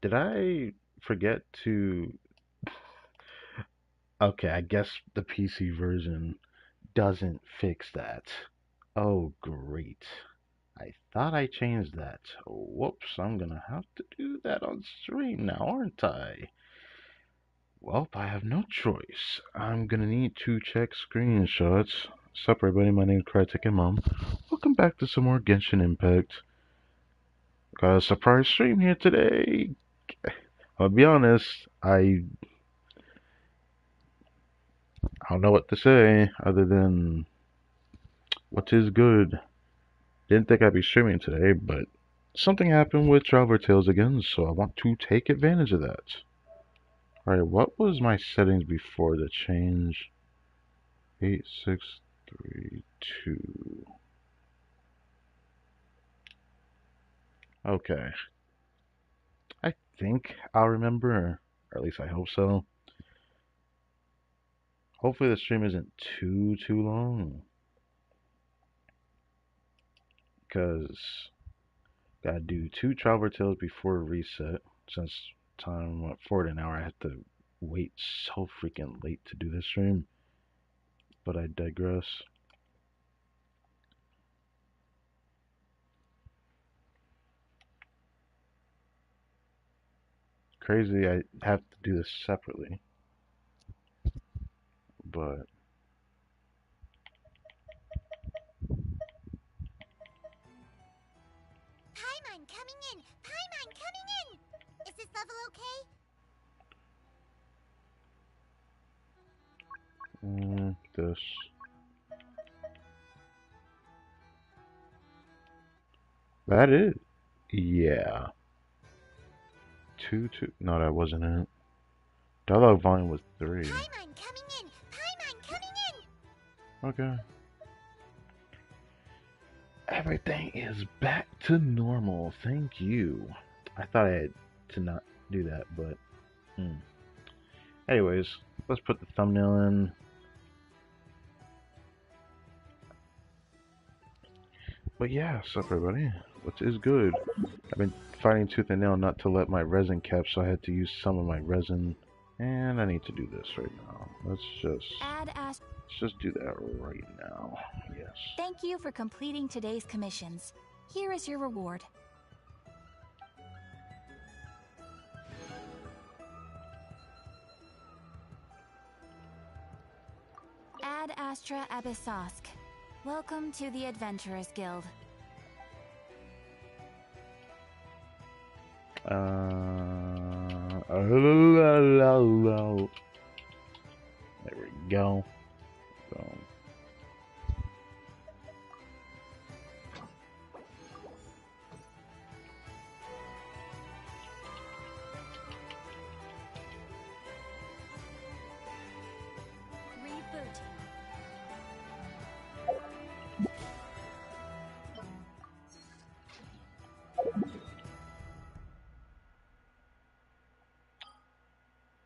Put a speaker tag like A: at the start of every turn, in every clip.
A: Did I forget to? Okay, I guess the PC version doesn't fix that. Oh, great. I thought I changed that. Whoops, I'm gonna have to do that on stream now, aren't I? Well, I have no choice. I'm gonna need to check screenshots. Sup, everybody, my name's Crytek and Mom. Welcome back to some more Genshin Impact. Got a surprise stream here today. I'll be honest, I don't know what to say other than what is good. Didn't think I'd be streaming today, but something happened with Traveler Tales again, so I want to take advantage of that. Alright, what was my settings before the change? 8632. Okay. I think I'll remember, or at least I hope so. Hopefully the stream isn't too long. Because gotta do 2 Traveler Tales before reset. Since time went forward an hour, I had to wait so freaking late to do this stream. But I digress. Crazy, I have to do this separately. But
B: Paimon coming in! Paimon coming in! Is this level okay?
A: this. That is. Yeah. Two. No, that wasn't it. Dialogue volume was 3.
B: Paimon coming in! Paimon coming in!
A: Okay. Everything is back to normal. Thank you. I thought I had to not do that, but. Anyways, let's put the thumbnail in. But yeah, sup everybody. What is good? I've been fighting tooth and nail not to let my resin cap, so I had to use some of my resin. And I need to do this right now. Let's just do that right now. Yes.
C: Thank you for completing today's commissions. Here is your reward. Ad Astra Abyssosk. Welcome to the Adventurers Guild.
A: There we go.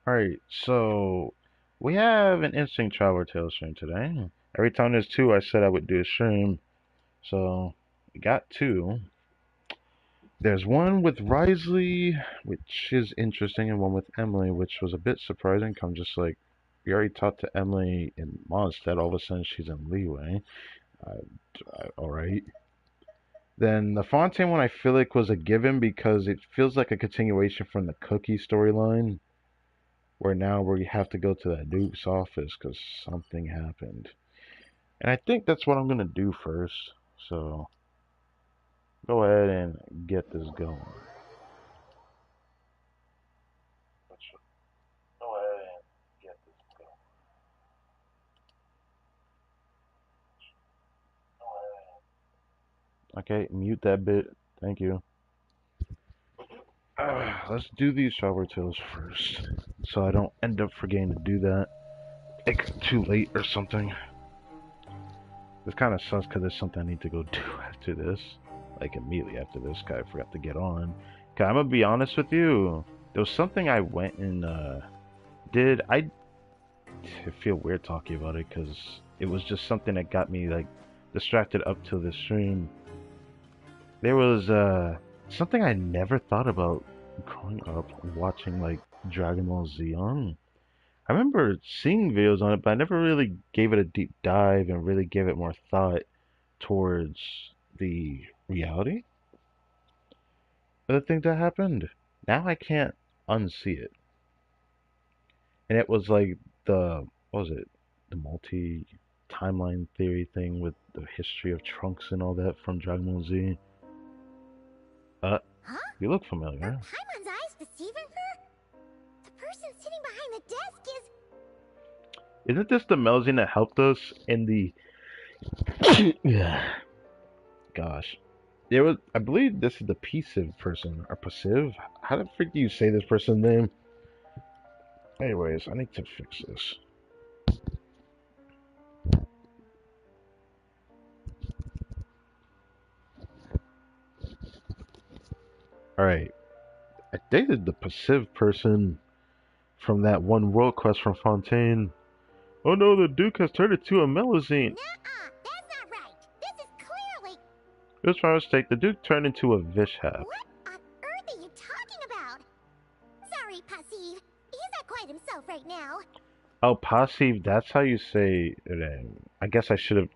A: Alright, so we have an interesting Traveler Tales stream today. Every time there's 2, I said I would do a stream. So, we got 2. There's one with Risley, which is interesting, and one with Emily, which was a bit surprising. I'm just like, we already talked to Emily in Mondstadt, all of a sudden she's in Leeway. Alright. Then the Fontaine one I feel like was a given because it feels like a continuation from the Cookie storyline. Where now we have to go to that Duke's office because something happened. And I think that's what I'm going to do first. So, go ahead and get this going. Okay, mute that bit. Thank you. Let's do these Traveler Tales first, so I don't end up forgetting to do that. It's too late or something. This kind of sucks because there's something I need to go do after this. Like immediately after this, guy forgot to get on. Okay, I'm gonna be honest with you. There was something I went and did. I feel weird talking about it because it was just something that got me like distracted up till the stream. There was something I never thought about growing up watching like Dragon Ball Z on. I remember seeing videos on it, but I never really gave it a deep dive and really gave it more thought towards the reality of the thing that happened. Now I can't unsee it. And it was like the what was it? The multi timeline theory thing with the history of Trunks and all that from Dragon Ball Z. Uh,
B: Huh?
A: you look
B: Are
A: familiar.
B: Paimon's eyes deceiving her? The person sitting behind the desk is...
A: Isn't this the Melzine that helped us in the yeah. Gosh. There was I believe this is the passive person or passive. How the freak do you say this person's name? Anyways, I need to fix this. Alright. I dated the passive person from that one world quest from Fontaine. Oh no, the Duke has turned into a Melazine.
B: Nuh-uh, that's not right. This is clearly...
A: It was my mistake. The Duke turned into a Vishap.
B: What on earth are you talking about? Sorry, Passive. He's not quite himself right now.
A: Oh, passive, that's how you say it. I guess I should have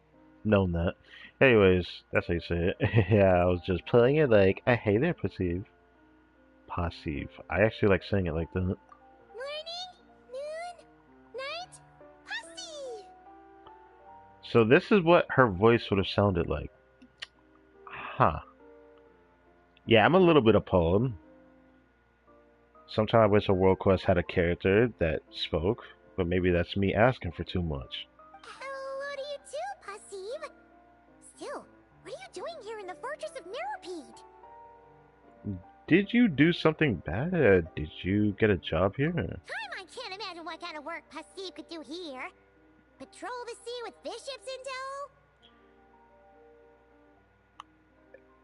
A: known that. Anyways, that's how you say it. Yeah, I was just playing it like, hey there, passive. Passive. I actually like saying it like that.
B: Morning, noon, night, Passive.
A: So this is what her voice would have sounded like. Huh. Yeah, I'm a little bit appalled. Sometimes I wish a World Quest had a character that spoke, but maybe that's me asking for too much.
B: What do you do, Passive? Still, what are you doing here in the Fortress of Neuropede?
A: Did you do something bad? Did you get a job here?
B: I can't imagine what kind of work Passive could do here. Patrol the sea with fish ships in tow?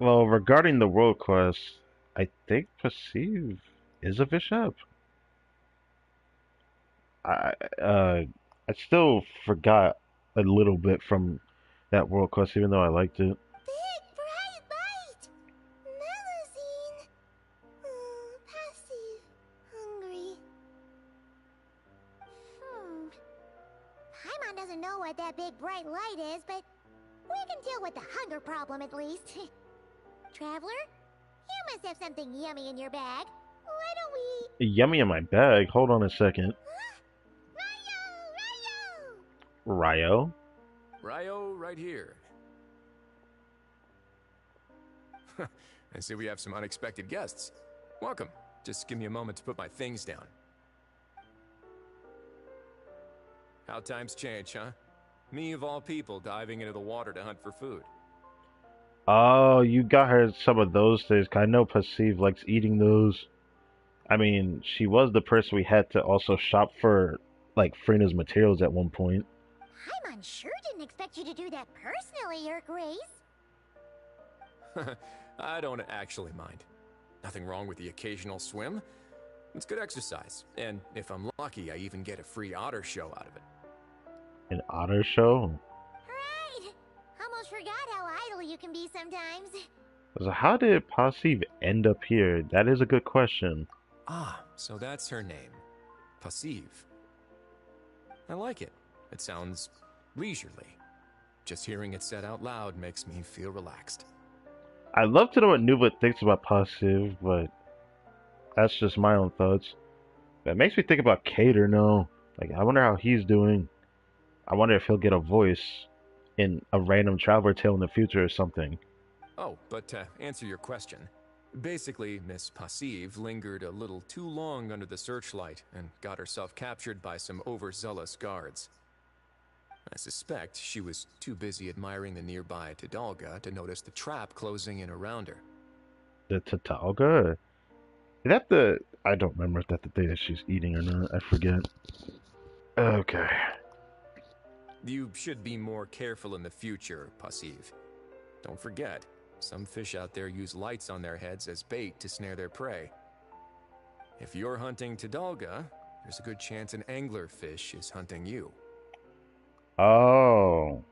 A: Well, regarding the World Quest, I think Perceive is a bishop. I I still forgot a little bit from that World Quest, even though I liked it.
B: Big bright light! Melusine! Passive. Hungry. Paimon doesn't know what that big bright light is, but we can deal with the hunger problem at least. Traveler, you must have something yummy in your bag. Why don't we...
A: Yummy in my bag. Hold on a second.
B: Ryo!
A: Ryo?
D: Ryo, right here. I see we have some unexpected guests. Welcome. Just give me a moment to put my things down. How times change, huh? Me of all people diving into the water to hunt for food.
A: Oh, you got her some of those things. 'Cause I know Perceive likes eating those. I mean, she was the person we had to also shop for, like, Freena's materials at one point.
B: Paimon sure didn't expect you to do that personally, Your Grace.
D: I don't actually mind. Nothing wrong with the occasional swim. It's good exercise, and if I'm lucky, I even get a free otter show out of it.
A: An otter show?
B: Right! Almost forgot how idle you can be sometimes.
A: So how did Perceive end up here? That is a good question.
D: Ah, so that's her name. Passive. I like it. It sounds leisurely. Just hearing it said out loud makes me feel relaxed.
A: I'd love to know what Nuba thinks about Perceive, but that's just my own thoughts. That makes me think about Cater now. Like, I wonder how he's doing. I wonder if he'll get a voice in a random Traveler Tale in the future or something.
D: Oh, but to answer your question, basically, Miss Passive lingered a little too long under the searchlight and got herself captured by some overzealous guards. I suspect she was too busy admiring the nearby Tidalga to notice the trap closing in around her.
A: The Tatalga? Is that the... I don't remember if that's the thing that she's eating or not. I forget. Okay.
D: You should be more careful in the future, Passive. Don't forget, some fish out there use lights on their heads as bait to snare their prey. If you're hunting Tidalga, there's a good chance an anglerfish is hunting you.
A: Oh.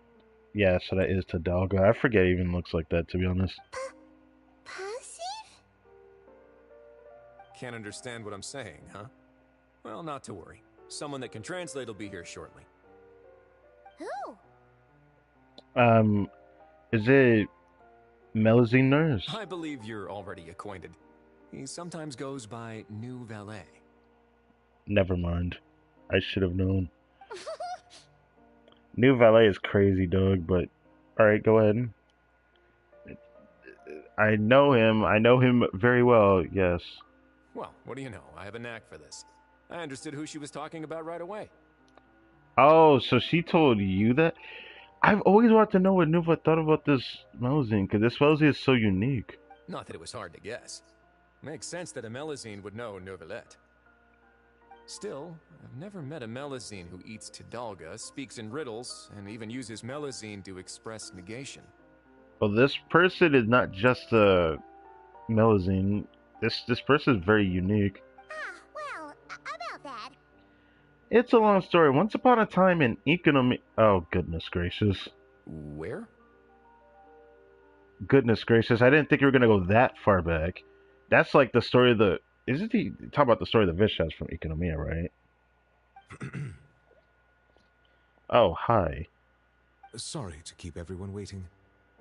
A: Yeah, so that is Tidalga. I forget it even looks like that, to be honest.
B: Passive?
D: Can't understand what I'm saying, huh? Well, not to worry. Someone that can translate will be here shortly.
B: Who?
A: Um, is it Melazine Nurse?
D: I believe you're already acquainted. He sometimes goes by New Valet.
A: Never mind. I should have known. New Valet is crazy, dog, but alright, go ahead. I know him. I know him very well, yes.
D: Well, what do you know? I have a knack for this. I understood who she was talking about right away.
A: Oh, so she told you that? I've always wanted to know what Nuva thought about this Melazine, because this Melazine is so unique.
D: Not that it was hard to guess. Makes sense that a Melazine would know Novelette. Still, I've never met a Melazine who eats Tidalga, speaks in riddles, and even uses Melazine to express negation.
A: Well, this person is not just a Melazine. This person is very unique.
B: Ah, well, about that.
A: It's a long story. Once upon a time in economy. Oh, goodness gracious.
D: Where?
A: Goodness gracious. I didn't think you were going to go that far back. That's like the story of the. Isn't he talk about the story of the Vish has from Economia, right? Oh, hi.
E: Sorry to keep everyone waiting.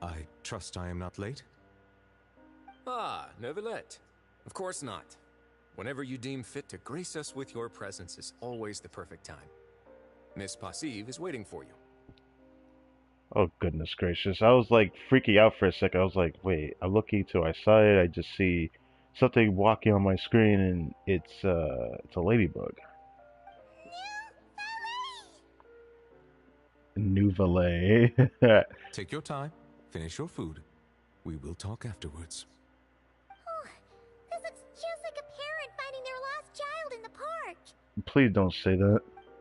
E: I trust I am not late?
D: Ah, Novelette. Of course not. Whenever you deem fit to grace us with your presence is always the perfect time. Miss Passive is waiting for you.
A: Oh, goodness gracious. I was like freaking out for a second. I was like, wait, I'm looking to my side. I just see something walking on my screen, and it's a ladybug. New Valet.
E: Take your time, finish your food. We will talk afterwards.
B: Oh, this looks just like a parent finding their lost child in the park.
A: Please don't say that.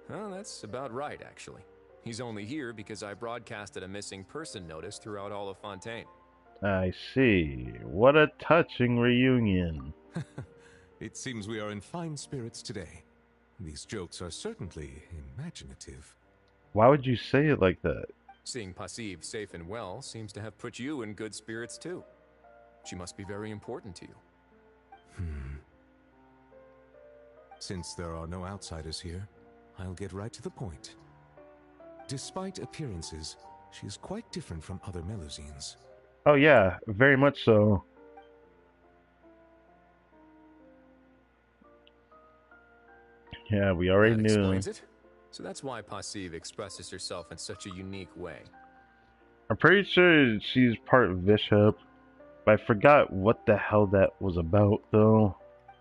D: Well, that's about right, actually. He's only here because I broadcasted a missing person notice throughout all of Fontaine.
A: I see. What a touching reunion.
E: It seems we are in fine spirits today. These jokes are certainly imaginative.
A: Why would you say it like that?
D: Seeing Passive safe and well seems to have put you in good spirits too. She must be very important to you.
E: Since there are no outsiders here, I'll get right to the point. Despite appearances, she is quite different from other Melazines.
A: Oh yeah, very much so. Yeah, we already
D: That
A: knew.
D: explains it. So that's why Passive expresses herself in such a unique way.
A: I'm pretty sure she's part Bishop, but I forgot what the hell that was about, though.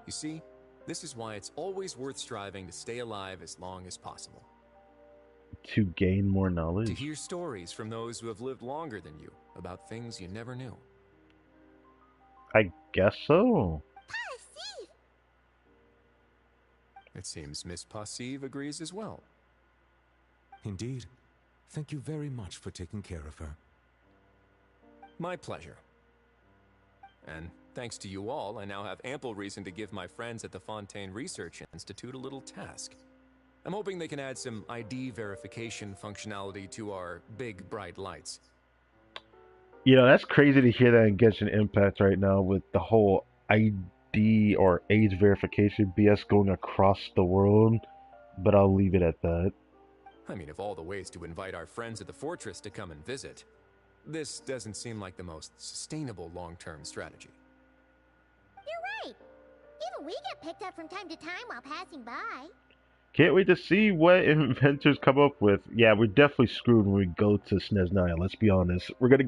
D: You see, this is why it's always worth striving to stay alive as long as possible.
A: To gain more
D: To
A: knowledge.
D: hear stories from those who have lived longer than you about things you never knew.
A: I guess so.
B: Passive!
D: It seems Miss Passive agrees as well.
E: Indeed. Thank you very much for taking care of her.
D: My pleasure. And thanks to you all, I now have ample reason to give my friends at the Fontaine Research Institute a little task. I'm hoping they can add some ID verification functionality to our big bright lights.
A: You know, that's crazy to hear that in Genshin Impact right now with the whole ID or age verification BS going across the world, but I'll leave it at that.
D: I mean, of all the ways to invite our friends at the fortress to come and visit, this doesn't seem like the most sustainable long-term strategy.
B: You're right. Even we get picked up from time to time while passing by.
A: Can't wait to see what inventors come up with. Yeah, we're definitely screwed when we go to Snezhnaya, let's be honest. We're gonna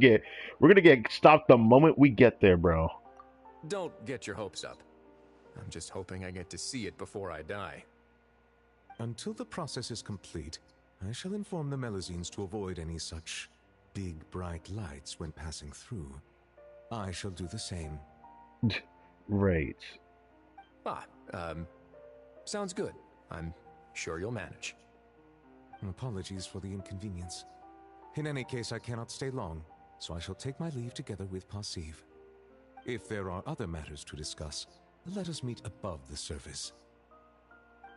A: get stopped the moment we get there, bro.
D: Don't get your hopes up. I'm just hoping I get to see it before I die.
E: Until the process is complete, I shall inform the Melazines to avoid any such big bright lights when passing through. I shall do the same.
A: Right.
D: Sounds good. I'm sure you'll manage.
E: Apologies for the inconvenience. In any case, I cannot stay long, so I shall take my leave together with Passive. If there are other matters to discuss, let us meet above the surface.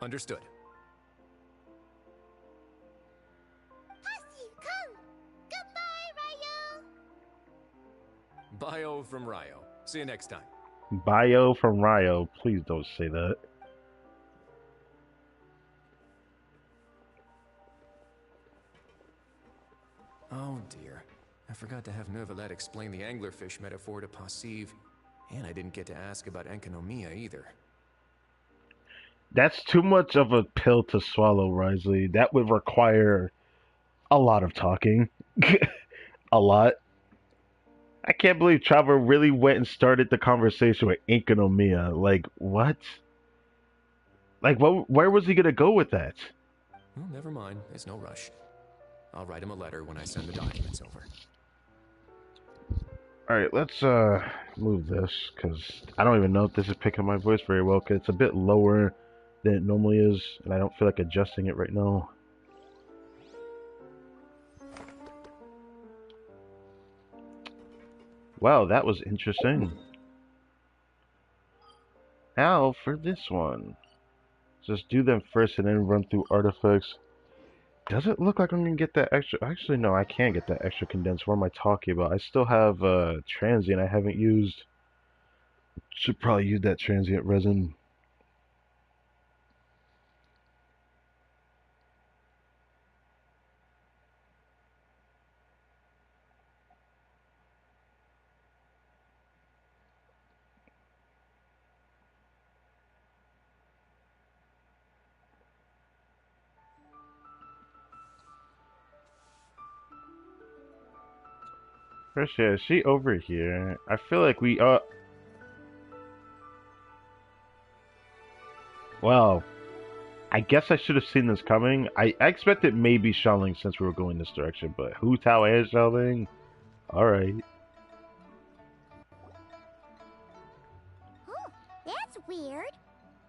D: Understood.
B: Passive, come! Goodbye, Ryo!
D: Bio from Ryo. See you next time.
A: Bio from Rio. Please don't say that.
D: Oh dear. I forgot to have Neuvillette explain the anglerfish metaphor to Passive, and I didn't get to ask about enkonomia either.
A: That's too much of a pill to swallow, Risley. That would require a lot of talking. A lot. I can't believe Traveler really went and started the conversation with Inkonomia. Like, what? Like, where was he gonna go with that?
D: Well, never mind. There's no rush. I'll write him a letter when I send the documents over.
A: Alright, let's move this, because I don't even know if this is picking my voice very well, because it's a bit lower than it normally is, and I don't feel like adjusting it right now. Wow, that was interesting. Now for this one. Just do them first and then run through artifacts. Does it look like I'm gonna get that extra? Actually, no, I can't get that extra condensed. What am I talking about? I still have transient I haven't used. Should probably use that transient resin. First, yeah, is she over here? I feel like we well, I guess I should have seen this coming. I expected maybe Xiaoling since we were going this direction, but Hu Tao and Xiaoling? Alright.
B: Oh, that's weird.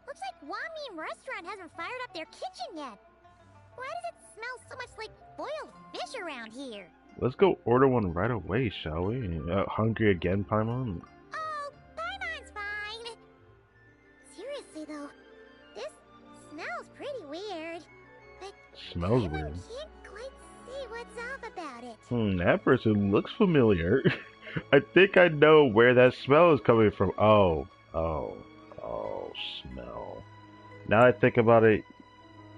B: Looks like Wami Restaurant hasn't fired up their kitchen yet. Why does it smell so much like boiled fish around here?
A: Let's go order one right away, shall we? Hungry again, Paimon?
B: Oh, Paimon's fine. Seriously though, this smells pretty weird. But
A: Smells
B: Paimon
A: weird.
B: can't quite see what's off about it.
A: That person looks familiar. I think I know where that smell is coming from. Oh, smell. Now I think about it,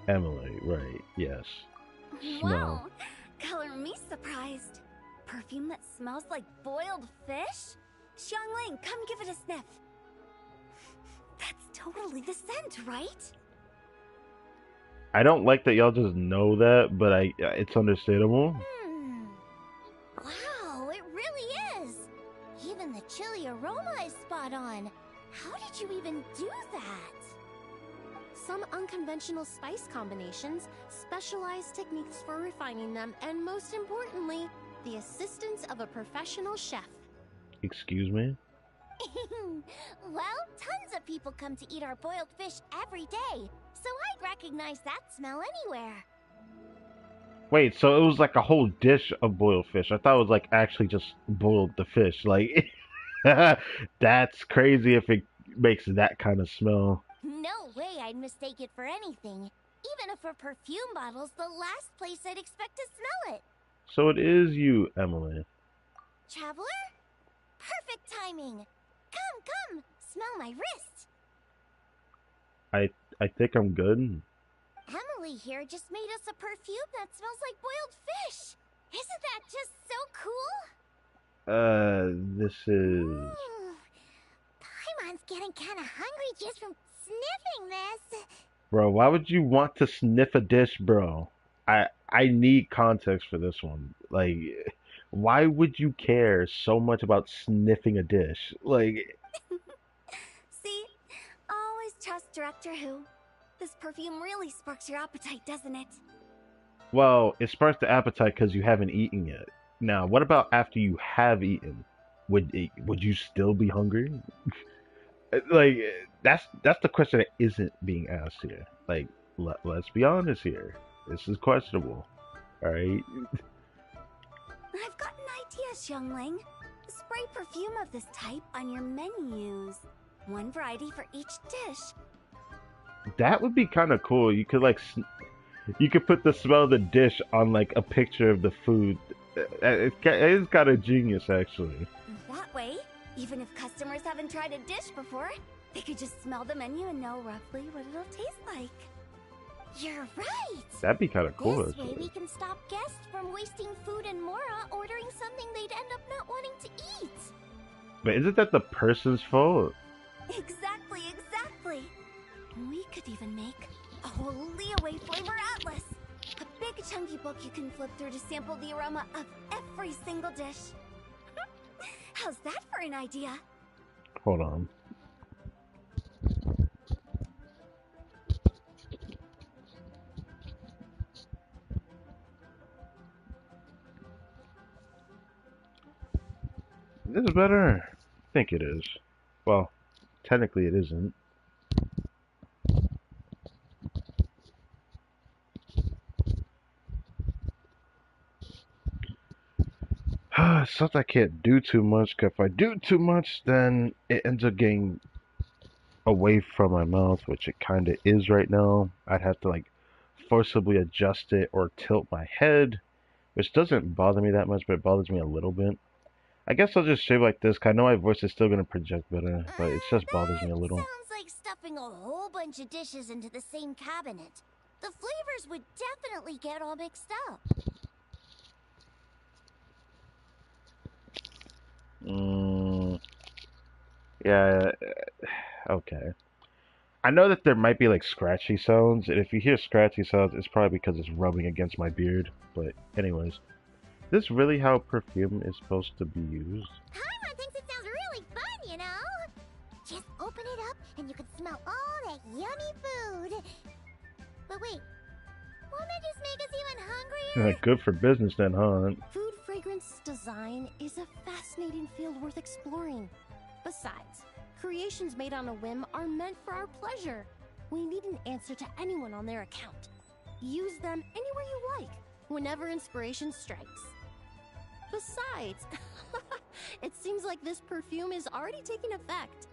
A: Emily, right, yes. Smell.
C: Wow, color me surprised. Perfume that smells like boiled fish? Xiangling, come give it a sniff. That's totally the scent, right?
A: I don't like that y'all just know that, but it's understandable.
B: Wow, it really is. Even the chili aroma is spot on. How did you even do that?
F: Some unconventional spice combinations, specialized techniques for refining them, and most importantly, the assistance of a professional chef.
A: Excuse me?
B: Well, tons of people come to eat our boiled fish every day, so I'd recognize that smell anywhere.
A: Wait, so it was like a whole dish of boiled fish. I thought it was like actually just boiled the fish. Like, that's crazy if it makes that kind of smell.
B: No way I'd mistake it for anything. Even if for perfume bottles, the last place I'd expect to smell it.
A: So it is you, Emily.
B: Traveler? Perfect timing. Come, smell my wrist.
A: I think I'm good.
B: Emily here just made us a perfume that smells like boiled fish. Isn't that just so cool?
A: This is...
B: Paimon's getting kind of hungry just from sniffing this.
A: Bro, why would you want to sniff a dish, bro? I need context for this one. Like, why would you care so much about sniffing a dish? Like...
C: See? Always trust Director Who. This perfume really sparks your appetite, doesn't it?
A: Well, it sparks the appetite because you haven't eaten yet. Now, what about after you have eaten? Would you still be hungry? Like, that's the question that isn't being asked here. Like, let's be honest here. This is questionable. Alright?
C: I've got an idea, Xiangling. Spray perfume of this type on your menus. One variety for each dish.
A: That would be kind of cool. You could, like, you could put the smell of the dish on, like, a picture of the food. It's kind of genius, actually.
C: That way, Even if customers haven't tried a dish before, they could just smell the menu and know roughly what it'll taste like.
B: You're right!
A: That'd be kind of cool.
B: This way we can stop guests from wasting food and Mora ordering something they'd end up not wanting to eat.
A: But isn't that the person's fault?
C: Exactly, exactly. We could even make a whole Leeway flavor atlas. A big chunky book you can flip through to sample the aroma of every single dish. How's that for an idea?
A: Hold on. Is this better? I think it is. Well, technically it isn't. It's something I can't do too much, because if I do too much, then it ends up getting away from my mouth, which it kind of is right now. I'd have to like forcibly adjust it or tilt my head, which doesn't bother me that much, but it bothers me a little bit. I guess I'll just shave like this, because I know my voice is still going to project better, but it just bothers me a little.
B: Sounds like stuffing a whole bunch of dishes into the same cabinet. The flavors would definitely get all mixed up.
A: Yeah, okay. I know that there might be like scratchy sounds, and if you hear scratchy sounds, it's probably because it's rubbing against my beard. But anyways, is this really how perfume is supposed to be used?
B: Paimon thinks it sounds really fun, you know? Just open it up and you can smell all that yummy food. But wait, won't that just make us even hungrier?
A: Good for business then, huh?
F: Food fragrance design is a fascinating field worth exploring. Besides, creations made on a whim are meant for our pleasure. We need an answer to anyone on their account. Use them anywhere you like, whenever inspiration strikes. Besides, it seems like this perfume is already taking effect.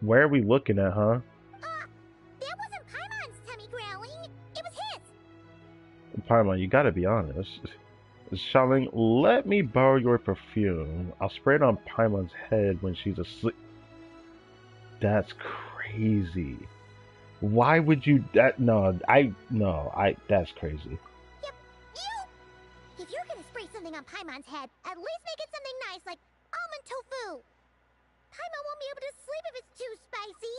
A: Where are we looking at, huh?
B: That wasn't Paimon's tummy growling. It was his.
A: Paimon, you gotta be honest. Xiaoling, let me borrow your perfume. I'll spray it on Paimon's head when she's asleep. That's crazy. Why would you that that's crazy.
B: Yep, you! If you're gonna spray something on Paimon's head, at least make it something nice like almond tofu. Paimon won't be able to sleep if it's too spicy.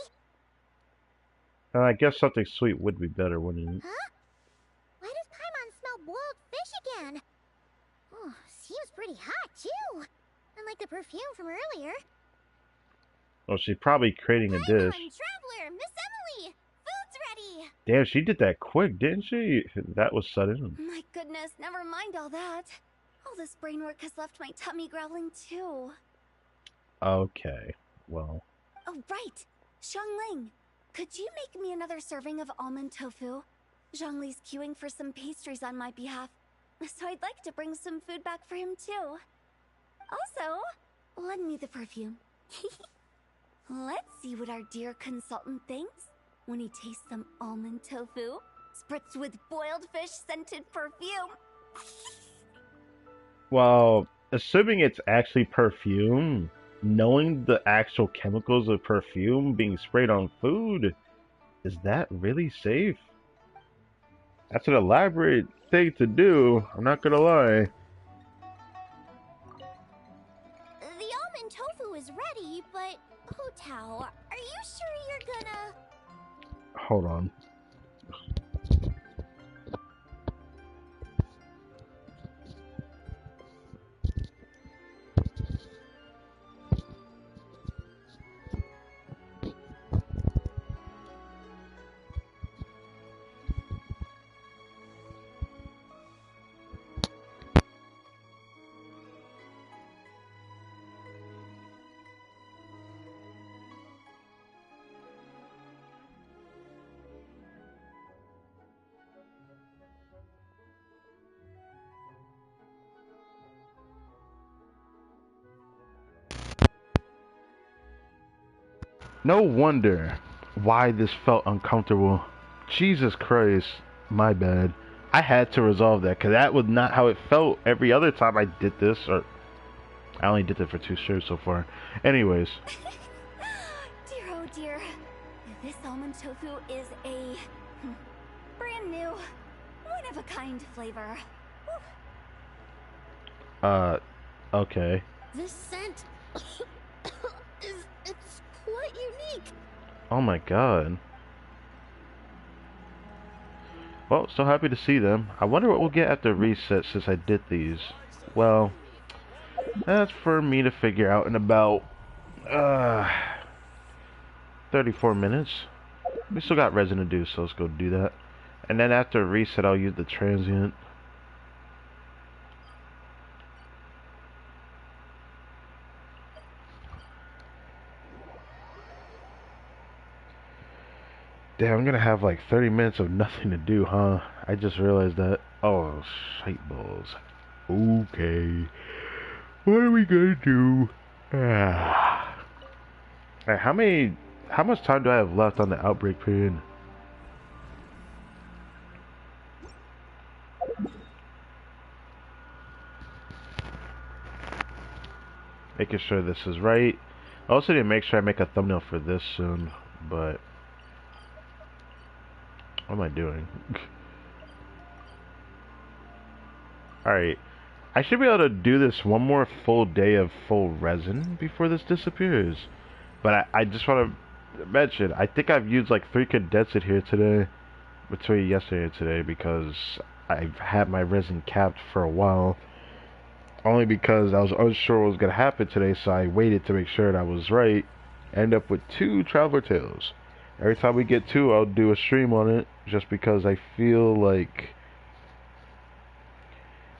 A: And I guess something sweet would be better, wouldn't it?
B: Huh? Why does Paimon smell boiled fish again? Oh, seems pretty hot too. Unlike the perfume from earlier.
A: Well, she's probably creating a dish.
B: Traveler, Miss Emily, food's ready.
A: Damn, she did that quick, didn't she? That was sudden.
C: My goodness, never mind all that. All this brain work has left my tummy growling too.
A: Okay, well.
C: Oh, right. Xiangling, could you make me another serving of almond tofu? Zhongli's queuing for some pastries on my behalf, so I'd like to bring some food back for him too. Also, lend me the perfume. Let's see what our dear consultant thinks when he tastes some almond tofu spritzed with boiled fish scented perfume.
A: Well, assuming it's actually perfume, knowing the actual chemicals of perfume being sprayed on food, is that really safe? That's an elaborate thing to do, I'm not gonna lie.
B: The almond tofu is ready, but Hu Tao, are you sure you're gonna...
A: Hold on. No wonder why this felt uncomfortable. Jesus Christ, my bad. I had to resolve that because that was not how it felt every other time I did this. Or I only did that for 2 shares so far. Anyways,
C: Dear oh dear. This almond tofu is a brand new, one-of-a-kind flavor.
A: okay.
F: This scent it's quite unique.
A: Oh my god. Well, so happy to see them. I wonder what we'll get at the reset since I did these. Well, that's for me to figure out in about 34 minutes. We still got resin to do, so let's go do that. And then after reset, I'll use the transient. Damn, I'm gonna have like 30 minutes of nothing to do, huh? I just realized that. Oh, shite balls. Okay. What are we gonna do? Alright, how much time do I have left on the outbreak period? Making sure this is right. I also need to make sure I make a thumbnail for this soon, but what am I doing? Alright. I should be able to do this one more full day of full resin before this disappears. But I just want to mention, I think I've used like 3 condensate here today, between yesterday and today, because I've had my resin capped for a while. Only because I was unsure what was going to happen today, so I waited to make sure that I was right. End up with 2 Traveler Tales. Every time we get 2, I'll do a stream on it, just because I feel like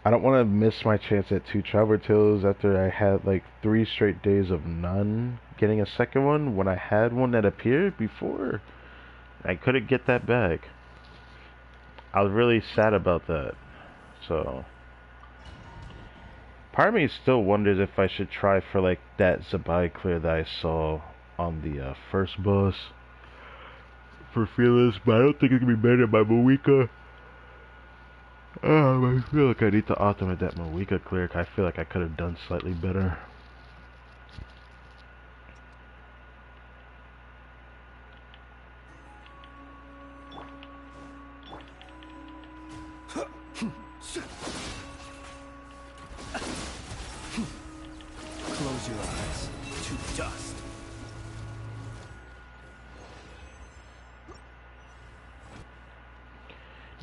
A: I don't want to miss my chance at 2 Traveler Tales after I had like 3 straight days of none getting a second one when I had one that appeared before. I couldn't get that back. I was really sad about that. So part of me still wonders if I should try for like that Zabai clear that I saw on the first boss for Fearless, but I don't think it can be better by Moika. I feel like I need to automate that Moika clear. I feel like I could have done slightly better.
G: Close your eyes to dust.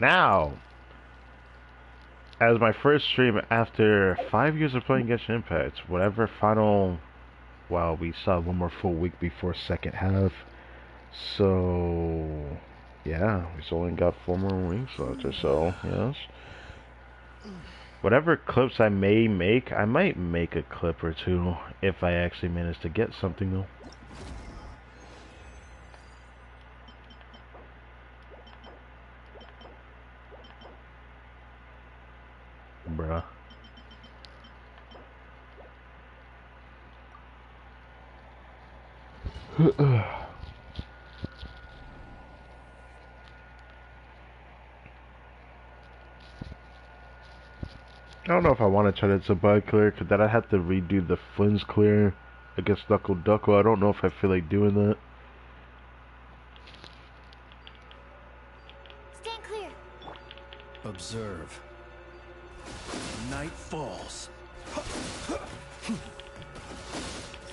A: Now, as my first stream after 5 years of playing Genshin Impact, whatever final, well, we saw one more full week before second half, so yeah, we still only got 4 more weeks left or so, yes. Whatever clips I may make, I might make a clip or 2 if I actually manage to get something though. Bruh. I don't know if I want to try that Zabai clear, because then I have to redo the Flynn's clear against Knuckle Duckle. I don't know if I feel like doing that.
B: Stand clear.
G: Observe. Night falls.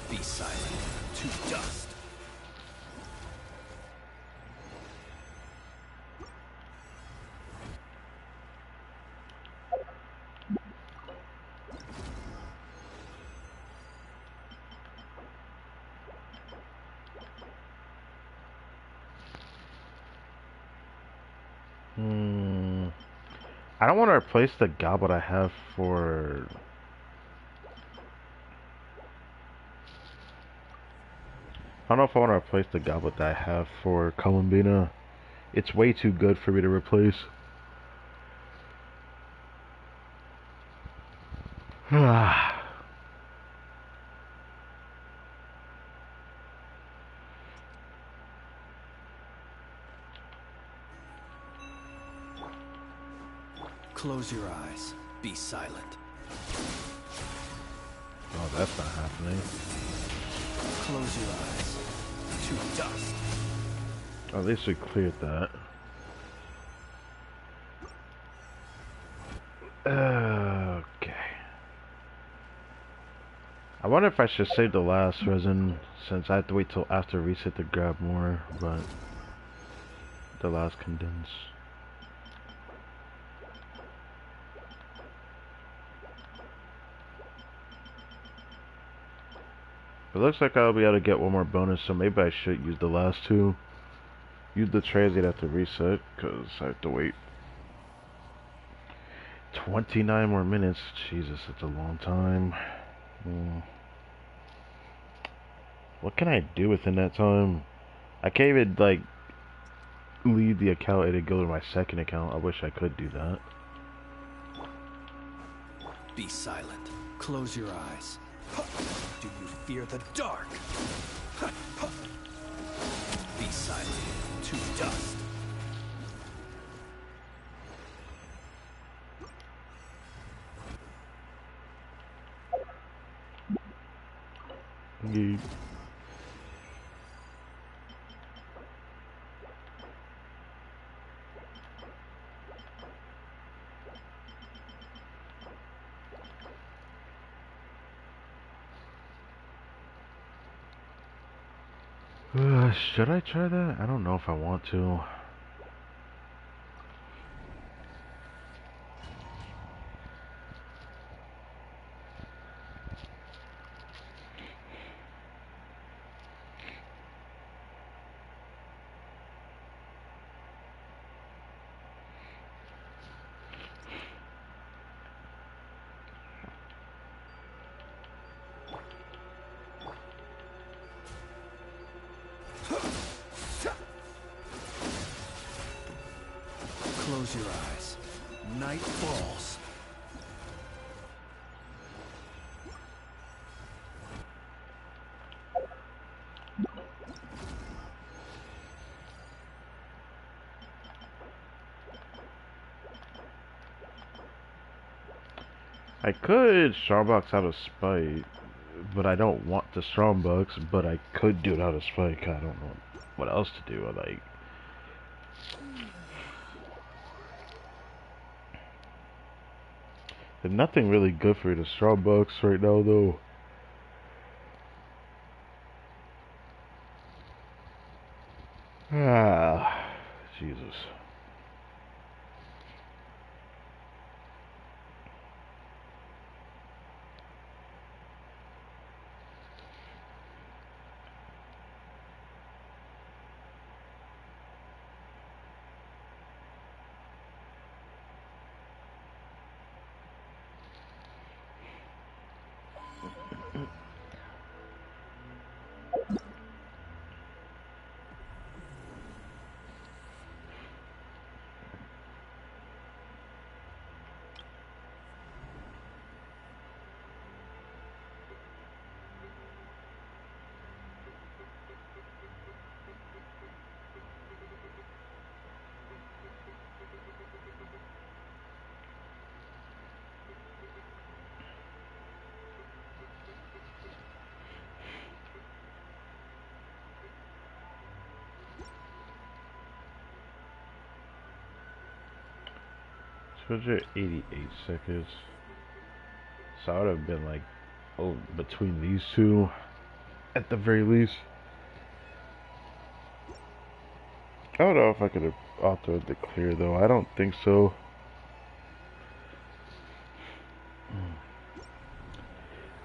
G: Be silent to dust.
A: I don't want to replace the goblet I have for... I don't know if I want to replace the goblet that I have for Columbina. It's way too good for me to replace.
G: Close your eyes. Be silent.
A: Oh, that's not happening.
G: Close your eyes. To dust.
A: Oh, at least we cleared that. Okay. I wonder if I should save the last resin, since I have to wait till after reset to grab more, but the last condense. It looks like I'll be able to get one more bonus, so maybe I should use the last two. Use the transit after reset, because I have to wait 29 more minutes. Jesus, that's a long time. What can I do within that time? I can't even, like, leave the account and go to my second account. I wish I could do that.
G: Be silent. Close your eyes. Do you fear the dark? Be silent. To dust.
A: Yeet. Should I try that? I don't know if I want to.
G: Close your eyes. Night falls.
A: I could Strongbox out of spite, but I don't want to Strongbox, but I could do it out of spite. I don't know what else to do. Like, there's nothing really good for you to Strongbox right now, though. Ah, Jesus. So 88 seconds. So I would have been like, oh, between these two, at the very least. I don't know if I could have authored the clear though. I don't think so.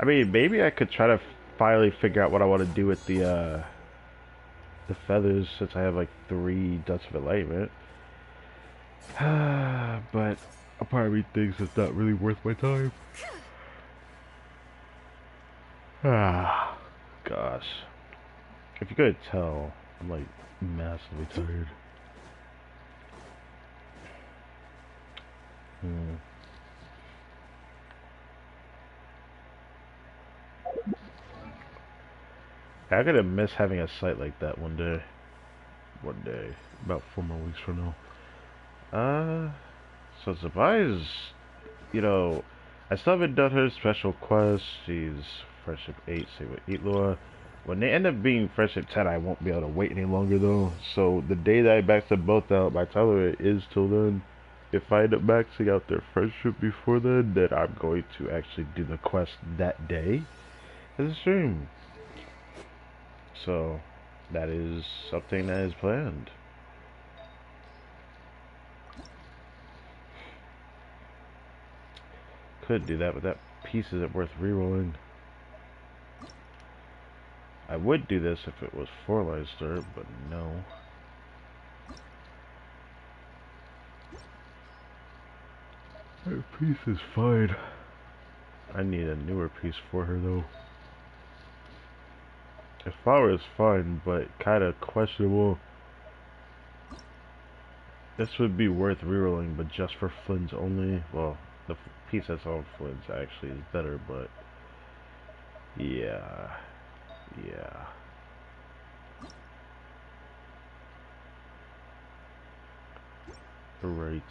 A: I mean, maybe I could try to finally figure out what I want to do with the feathers, since I have like 3 Dust of Enlightenment. But a part of me thinks it's not really worth my time. Ah, gosh. If you could tell, I'm like massively tired. I'm gonna miss having a site like that one day. One day. About 4 more weeks from now. So supplies, you know, I still haven't done her special quest. She's friendship 8, same with Eatlor. When they end up being friendship 10, I won't be able to wait any longer though. So the day that I max them both out, my tolerance is till then. If I end up maxing out their friendship before then I'm going to actually do the quest that day as a stream. So that is something that is planned. Could do that, but that piece isn't worth rerolling. I would do this if it was 4-line stir, but no. That piece is fine. I need a newer piece for her though. The flower is fine, but kinda questionable. This would be worth rerolling, but just for Flynn's only. Well, the piece that's on Flynn's actually is better, but yeah. Right.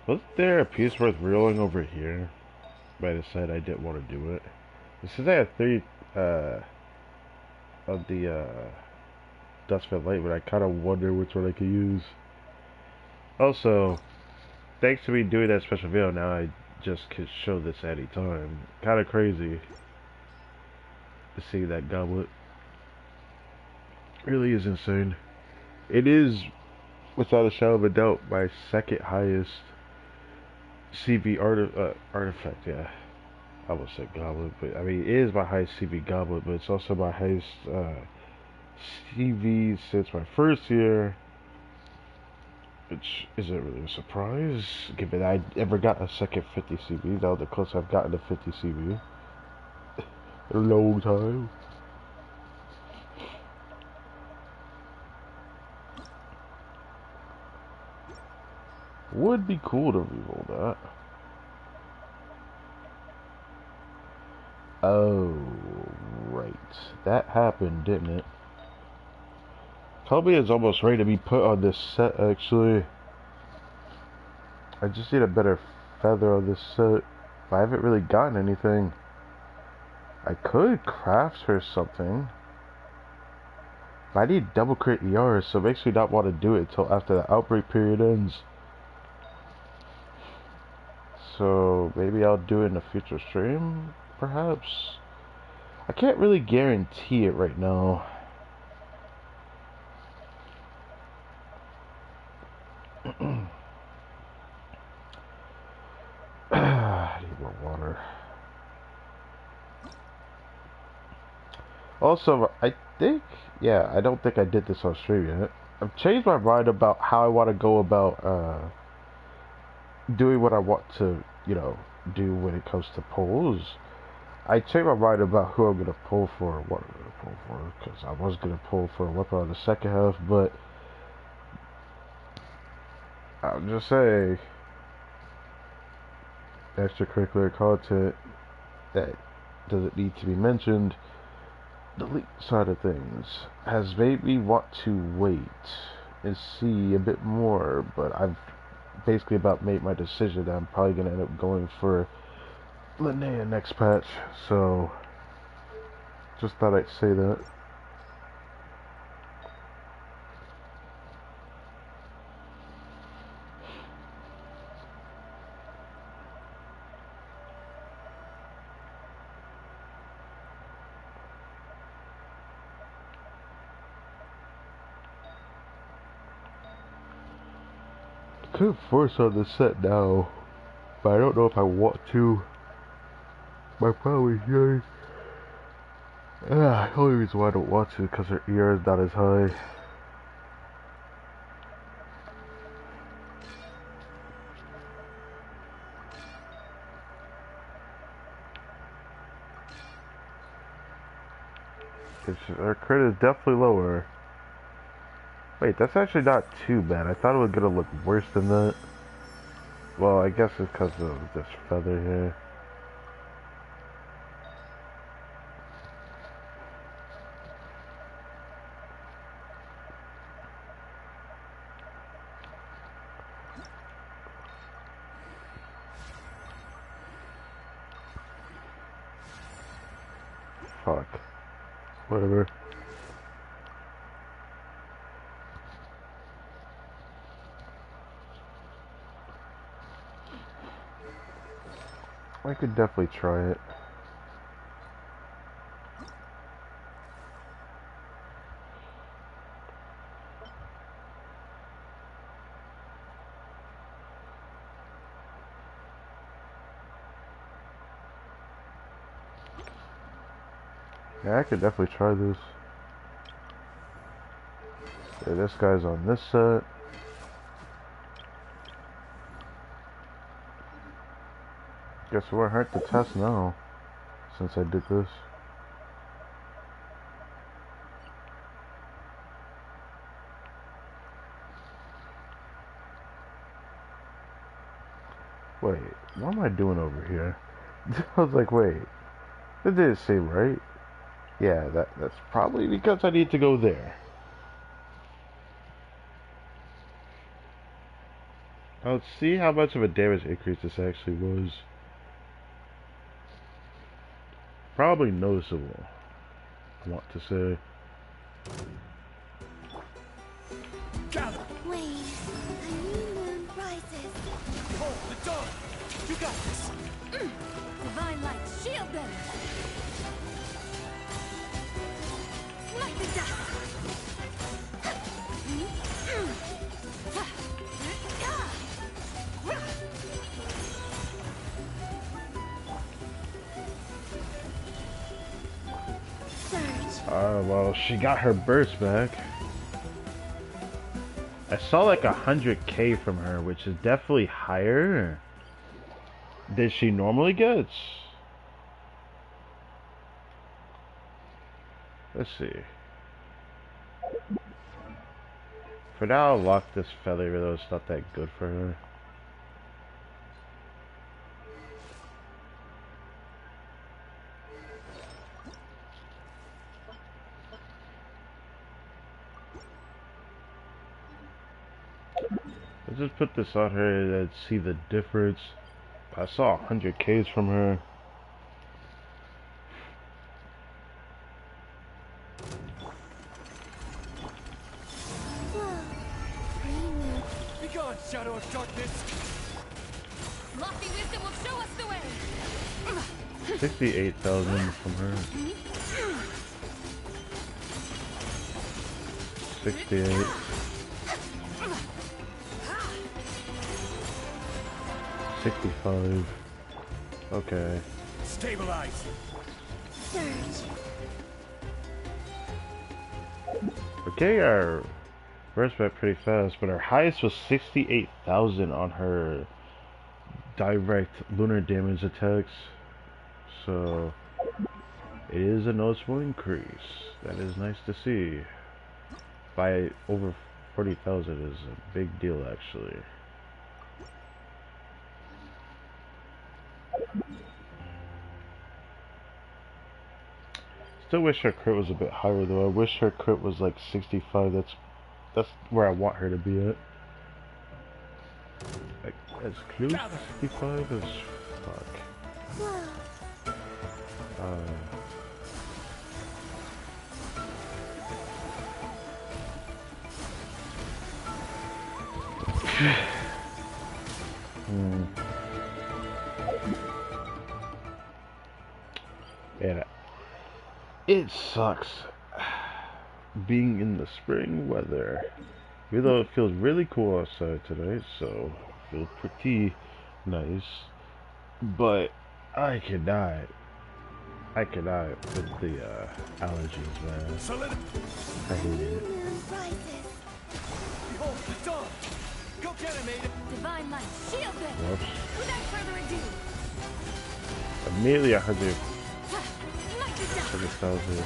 A: Was there a piece worth reeling over here? But I decided I didn't want to do it. Since I have 3 of the Dustfed Light, but I kind of wonder which one I could use. Also, thanks to me doing that special video, now I just could show this at any time. Kind of crazy to see that goblet. Really is insane. It is, without a shadow of a doubt, my second highest CV artifact, yeah. I almost said goblet, but I mean, it is my highest CV goblet, but it's also my highest CV since my first year, which isn't really a surprise, given I ever got a second 50 CV. That was the closest I've gotten to 50 CV in a long time. Would be cool to reroll that. Oh, right. That happened, didn't it? Toby is almost ready to be put on this set, actually. I just need a better feather on this set. I haven't really gotten anything. I could craft her something. But I need double crit ER, so it makes me not want to do it until after the outbreak period ends. So maybe I'll do it in a future stream, perhaps. I can't really guarantee it right now. I need more water. Also, I think, yeah, I don't think I did this on stream yet. I've changed my mind about how I want to go about doing what I want to, you know, do when it comes to polls. I changed my mind about who I'm going to pull for, what I'm going to pull for, because I was going to pull for a weapon on the second half, but I'll just say, extracurricular content that doesn't need to be mentioned, the leak side of things has made me want to wait and see a bit more, but I've basically about made my decision that I'm probably going to end up going for Linnea next patch, so just thought I'd say that. Could force on the set now, but I don't know if I want to. My problem is, the only reason why I don't want to is because her ER is not as high. Her crit is definitely lower. Wait, that's actually not too bad. I thought it was gonna look worse than that. Well, I guess it's because of this feather here. Fuck. Whatever. I could definitely try it. Yeah, I could definitely try this. Yeah, this guy's on this set. Guess it won't hurt to test now, since I did this. Wait, what am I doing over here? I was like, wait, that didn't seem right. Yeah, that's probably because I need to go there. Now let's see how much of a damage increase this actually was. Probably noticeable, I want to say.
G: Gather!
C: Wayne, a new moon rises.
G: Hold the dawn! You got this!
C: Divine light, shield them! Smite the dust!
A: Well, she got her burst back. I saw like 100k from her, which is definitely higher than she normally gets. Let's see. For now, I'll lock this feather, even though it's not that good for her. Let's just put this on her and see the difference. I saw 100k's from her.
G: Be gone, shadow of darkness!
C: Lofty wisdom will show us the way!
A: 68,000 from her. 68. 65. Okay.
G: Stabilize!
C: Surge.
A: Okay, our burst back pretty fast, but our highest was 68,000 on her direct lunar damage attacks. So it is a noticeable increase. That is nice to see. By over 40,000 is a big deal, actually. Still wish her crit was a bit higher though. I wish her crit was like 65. That's where I want her to be at. Like as close to 65 as fuck. Yeah, it sucks being in the spring weather. Even though it feels really cool outside today, so it feels pretty nice. But I cannot with the allergies, man. I hate it.
G: Behold the dawn! Go get him, Aiden!
C: Divine light, shield them!
A: Whoops.
C: Without further ado,
A: Immediately 100.
C: smite the dust!
A: 100,000.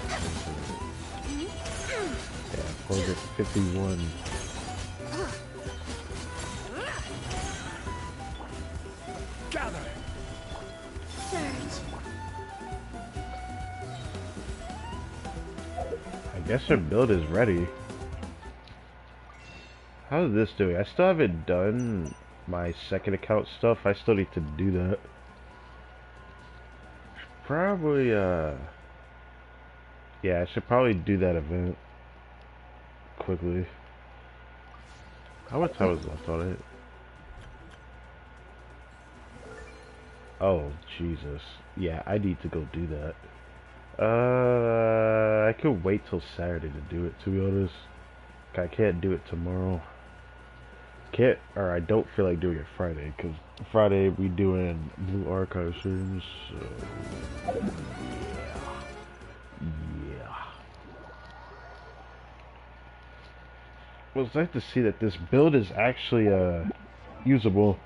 A: Yeah, 451.
G: Gather!
C: Surge.
A: I guess her build is ready. How's this doing? I still haven't done my second account stuff. I still need to do that. Probably Yeah, I should probably do that event quickly. How much time is left on it? Oh, Jesus. Yeah, I need to go do that. I could wait till Saturday to do it, to be honest. I can't do it tomorrow. Can't, or I don't feel like doing it Friday, because Friday we doing Blue Archive streams, so yeah. Well, it's nice to see that this build is actually, usable.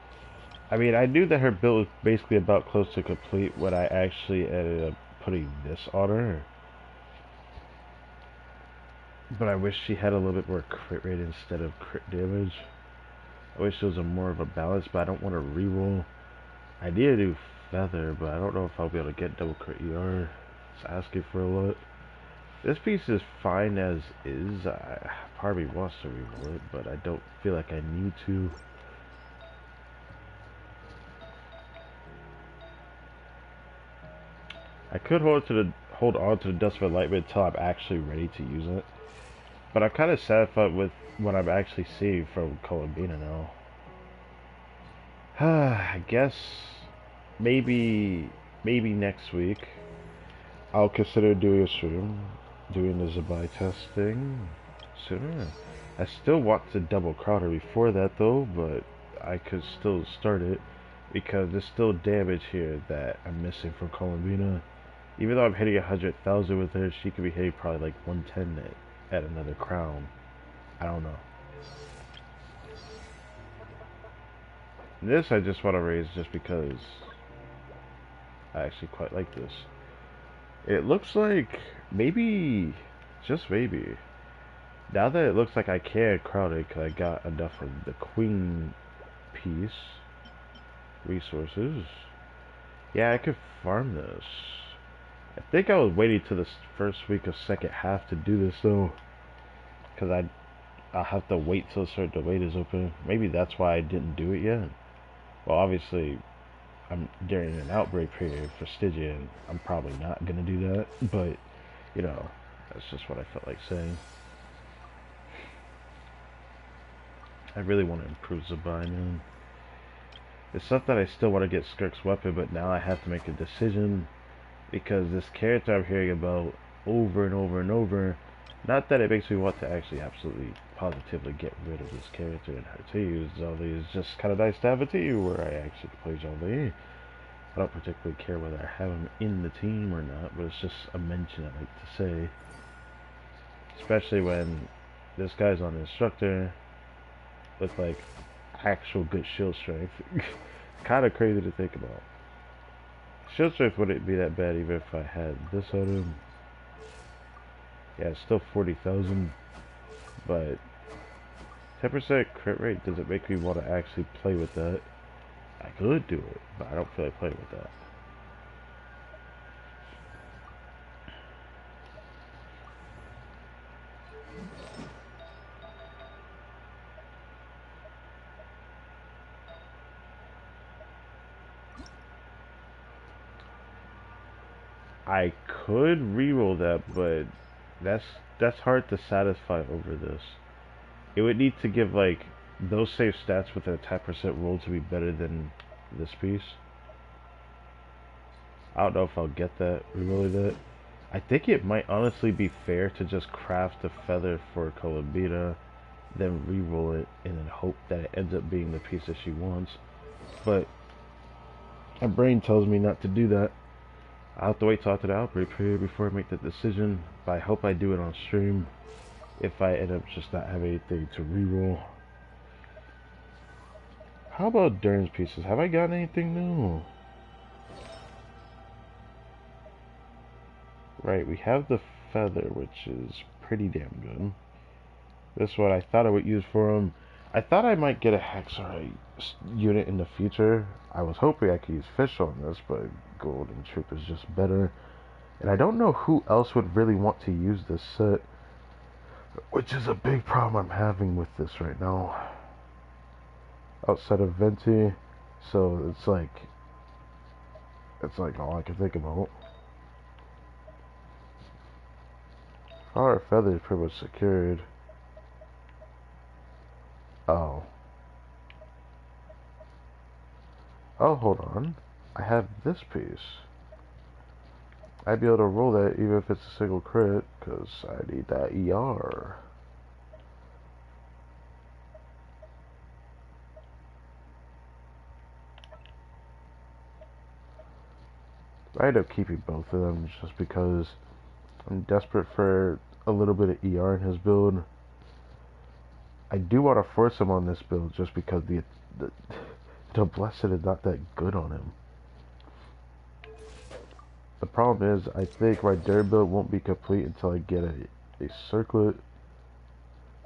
A: I mean, I knew that her build was basically about close to complete when I actually ended up putting this on her. But I wish she had a little bit more crit rate instead of crit damage. I wish there was a more of a balance, but I don't want to reroll. I need to do Feather, but I don't know if I'll be able to get double crit ER. It's asking for a lot. This piece is fine as is. Part of me wants to reroll it, but I don't feel like I need to. I could hold on to the Dust of Enlightenment until I'm actually ready to use it. But I'm kind of satisfied with what I'm actually seeing from Columbina now. I guess maybe next week I'll consider doing a stream, doing the Zabai testing sooner. I still want to double Crowder before that though, but I could still start it because there's still damage here that I'm missing from Columbina. Even though I'm hitting 100,000 with her, she could be hitting probably like 110 at another crown. I don't know. This I just want to raise just because I actually quite like this. It looks like maybe, just maybe, now that it looks like I can crowd it because I got enough of the queen piece resources. Yeah, I could farm this. I think I was waiting till this first week of second half to do this though, because I'll have to wait till a certain debate is open. Maybe that's why I didn't do it yet. Well, obviously, I'm during an outbreak period for Stygian. I'm probably not gonna do that, but you know, that's just what I felt like saying. I really want to improve Zabai, man. It's not that I still want to get Skirk's weapon, but now I have to make a decision because this character I'm hearing about over and over and over, not that it makes me want to actually absolutely positively get rid of this character and how to use Zelda. It's just kind of nice to have a team where I actually play Zelda. I don't particularly care whether I have him in the team or not, but it's just a mention I like to say. Especially when this guy's on instructor with like actual good shield strength. Kind of crazy to think about. Shield strength wouldn't be that bad even if I had this on him. Yeah, it's still 40,000, but 10% crit rate doesn't make me want to actually play with that. I could do it, but I don't feel like playing with that. I could reroll that, but that's hard to satisfy over this. It would need to give like those save stats with an attack percent roll to be better than this piece. I don't know if I'll get that, rerolling that. I think it might honestly be fair to just craft a feather for Columbina, then reroll it, and then hope that it ends up being the piece that she wants. But my brain tells me not to do that. I'll have to wait till after the outbreak period before I make that decision, but I hope I do it on stream if I end up just not having anything to reroll. How about Dern's pieces? Have I gotten anything new? Right, we have the feather, which is pretty damn good. This is what I thought I would use for him. I thought I might get a Hexorite unit in the future. I was hoping I could use fish on this, but Golden Troop is just better. And I don't know who else would really want to use this set, which is a big problem I'm having with this right now. Outside of Venti, so it's like all I can think about. Our feather is pretty much secured. Oh. Oh, hold on. I have this piece. I'd be able to roll that even if it's a single crit, because I need that ER. I end up keeping both of them just because I'm desperate for a little bit of ER in his build. I do want to force him on this build just because the Blessed is not that good on him. The problem is, I think my Dare build won't be complete until I get a circlet,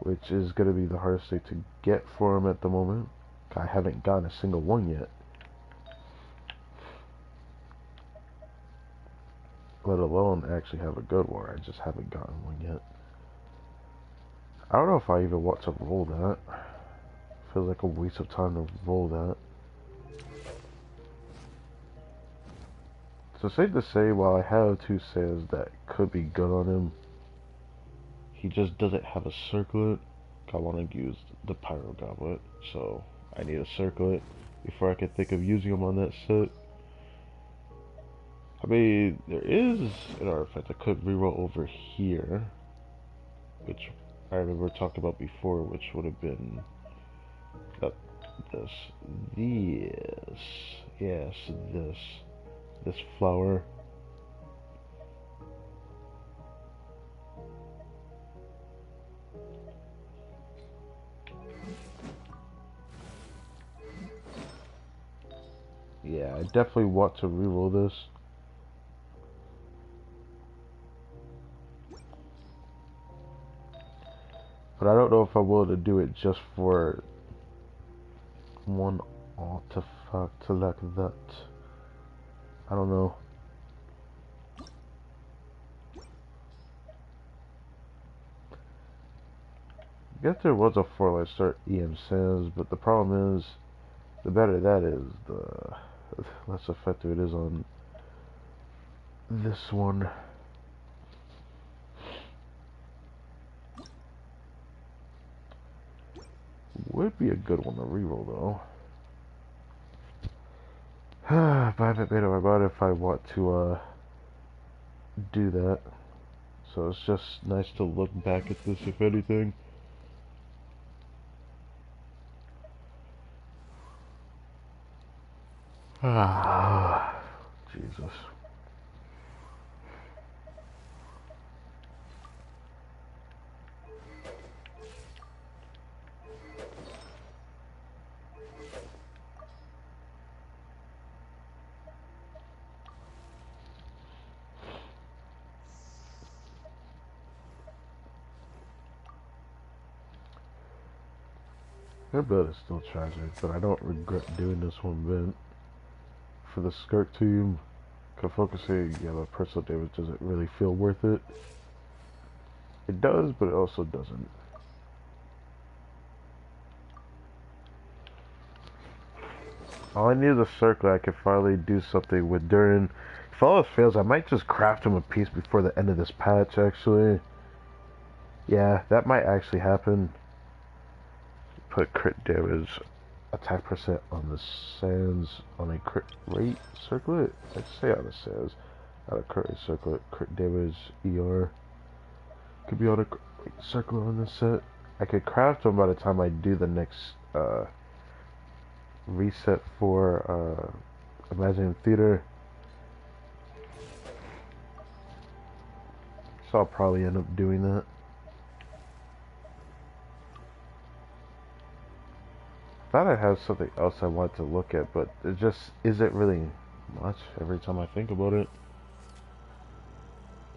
A: which is going to be the hardest thing to get for him at the moment. I haven't gotten a single one yet. Let alone actually have a good one. I just haven't gotten one yet. I don't know if I even want to roll that. Feels like a waste of time to roll that. So safe to say, while I have two Saiyans that could be good on him, he just doesn't have a circlet. I want to use the Pyro Goblet, so I need a circlet before I can think of using him on that set. I mean, there is an artifact I could reroll over here, which I remember talking about before, which would have been this, yes, this flower. Yeah, I definitely want to reroll this. But I don't know if I'm willing to do it just for one artifact like that. I don't know. I guess there was a 4-light start EM Sans, but the problem is, the better that is, the less effective it is on this one. Would be a good one to reroll though. But I haven't made up my mind if I want to do that. So it's just nice to look back at this, if anything. Ah, Jesus. Her build is still tragic, but I don't regret doing this one bit. For the Skirk team, cause focusing, yeah, but personal damage doesn't really feel worth it. It does, but it also doesn't. All I need is a circle I can finally do something with Durin. If all else fails, I might just craft him a piece before the end of this patch, actually. Yeah, that might actually happen. Put crit damage, attack percent on the sands, on a crit rate circlet? I'd say on the sands. On a crit rate circlet, crit damage, ER. Could be on a crit rate circlet on this set. I could craft them by the time I do the next, reset for, Imagining Theater. So I'll probably end up doing that. Thought I had something else I wanted to look at, but it just isn't really much every time I think about it.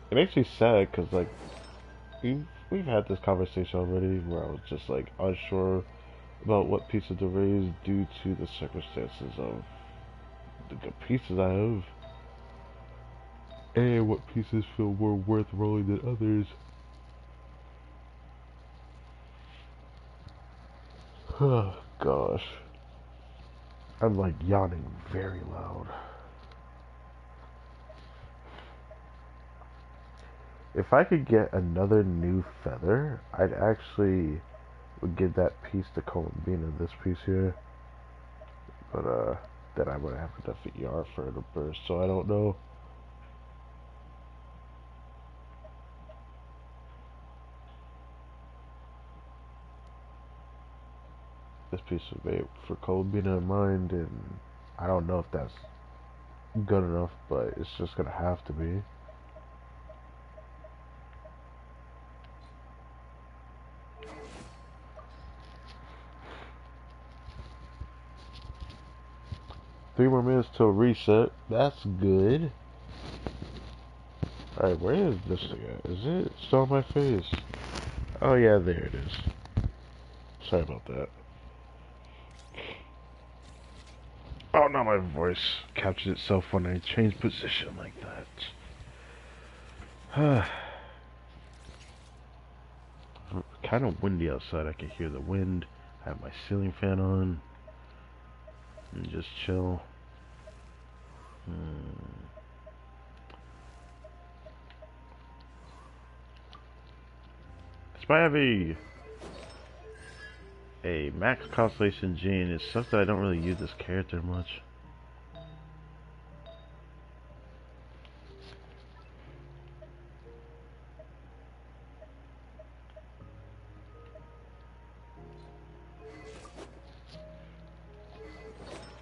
A: It makes me sad because, like, we've had this conversation already where I was just, like, unsure about what pieces to raise due to the circumstances of the good pieces I have. And what pieces feel more worth rolling than others. Oh, gosh. I'm, like, yawning very loud. If I could get another new feather, I'd actually would give that piece to Columbina, this piece here. But then I would have to defeat Yar for it to burst, so I don't know. This piece was made for Columbina in mind, and I don't know if that's good enough, but it's just gonna have to be. Three more minutes till reset. That's good. Alright, where is this thing at? Is it still on my face? Oh yeah, there it is. Sorry about that. Oh, now my voice captures itself when I change position like that. Kind of windy outside. I can hear the wind. I have my ceiling fan on. And just chill. Despite having a max constellation gene, it sucks that I don't really use this character much.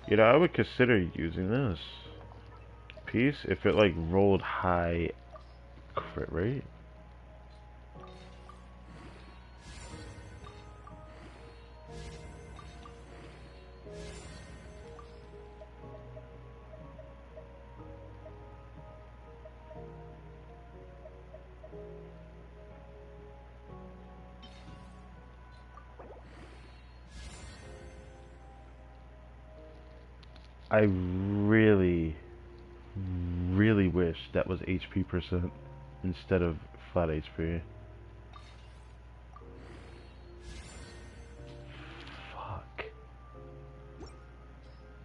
A: You know, I would consider using this piece if it like rolled high crit rate. I really, really wish that was HP percent instead of flat HP. Fuck.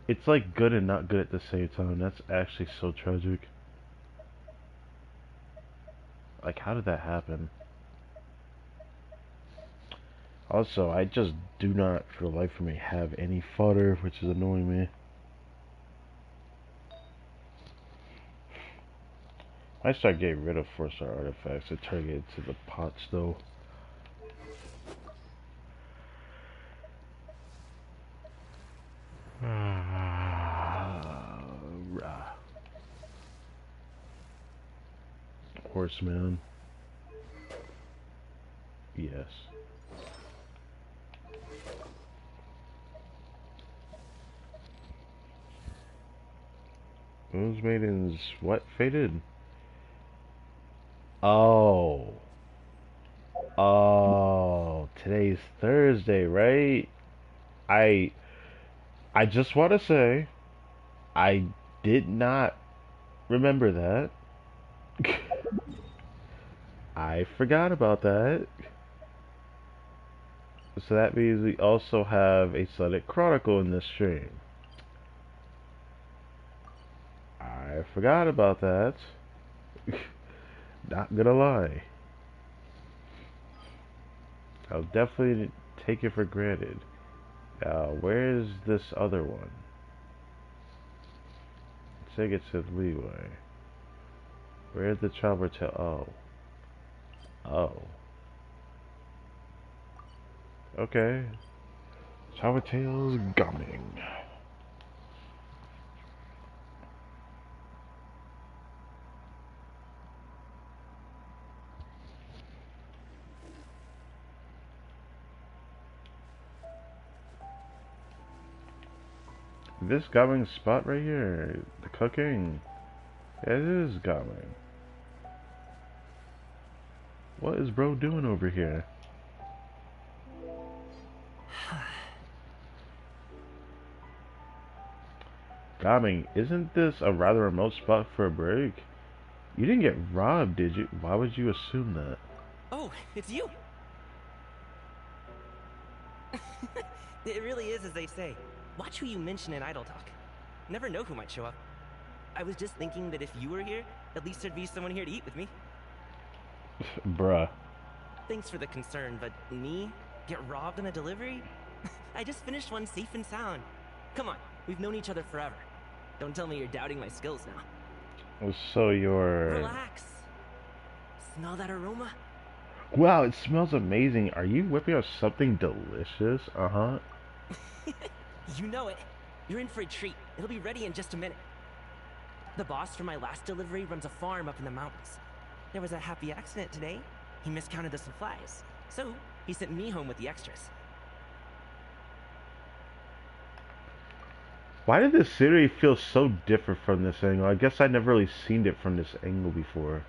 A: It's like good and not good at the same time. That's actually so tragic. Like, how did that happen? Also, I just do not, for the life of me, have any fodder, which is annoying me. I start getting rid of 4-star artifacts to turn it into the pots, though. Horseman. Yes. Those maidens, what, faded? Oh. Oh, today's Thursday, right? I I just want to say I did not remember that. I forgot about that. So that means we also have a Sonic Chronicle in this stream. I forgot about that. Not gonna lie. I'll definitely take it for granted. Where's this other one? Take it to Leeway. Where's the Traveler Tail? Oh. Oh. Okay. Traveler Tail's coming. This Gaming spot right here, the cooking, it is Gaming. What is bro doing over here? Gaming, isn't this a rather remote spot for a break? You didn't get robbed, did you? Why would you assume that?
H: Oh, it's you! It really is as they say. Watch who you mention in Idle Talk. Never know who might show up. I was just thinking that if you were here, at least there'd be someone here to eat with me.
A: Bruh.
H: Thanks for the concern, but me? Get robbed on a delivery? I just finished one safe and sound. Come on, we've known each other forever. Don't tell me you're doubting my skills now.
A: So you're...
H: Relax. Smell that aroma?
A: Wow, it smells amazing. Are you whipping up something delicious? Uh-huh.
H: You know it. You're in for a treat. It'll be ready in just a minute. The boss from my last delivery runs a farm up in the mountains. There was a happy accident today. He miscounted the supplies. So, he sent me home with the extras.
A: Why did this city feel so different from this angle? I guess I never really seen it from this angle before.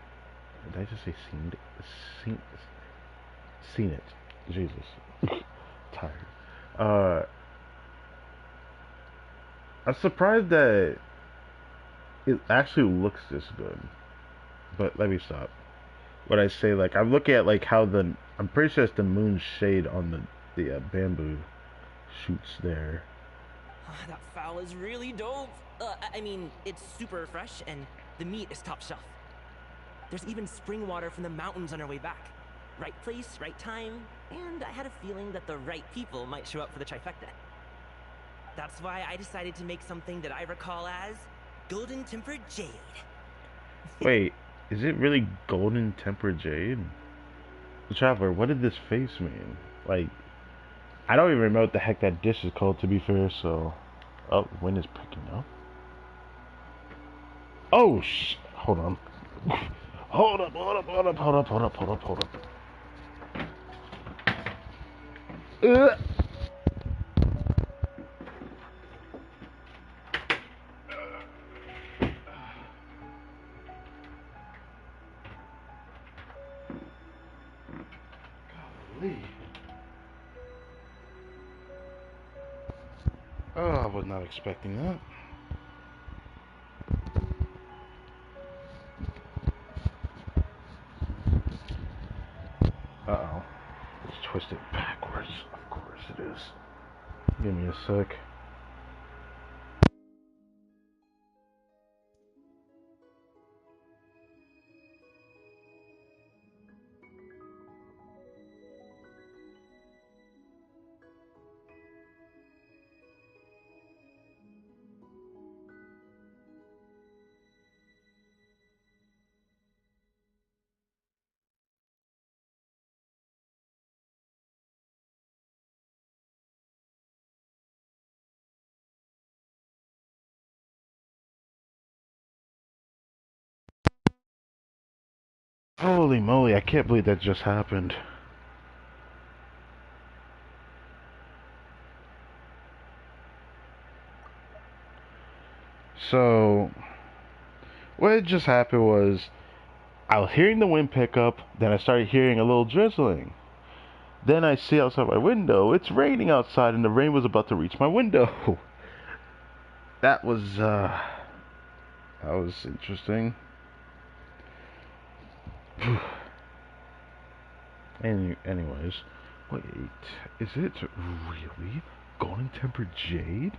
A: Did I just say seen it? Seen it. Jesus. Tired. I'm surprised that it actually looks this good. But let me stop. What I say, like, I'm looking at, like, how I'm pretty sure it's the moon shade on the bamboo shoots there.
H: That fowl is really dope. I mean, it's super fresh, and the meat is top shelf. There's even spring water from the mountains on our way back. Right place, right time, and I had a feeling that the right people might show up for the trifecta. That's why I decided to make something that I recall as golden tempered jade.
A: Wait, is it really golden tempered jade? Traveler, what did this face mean? Like, I don't even remember what the heck that dish is called, to be fair, so... Oh, wind is picking up. Oh, hold on. Hold up. Ugh. Golly. Oh, I was not expecting that. Uh-oh. It's twisted backwards. Of course it is. Give me a sec. Holy moly, I can't believe that just happened. So, what had just happened was, I was hearing the wind pick up, then I started hearing a little drizzling. Then I see outside my window, it's raining outside, and the rain was about to reach my window. That was interesting. Anyways, wait, is it really golden tempered jade?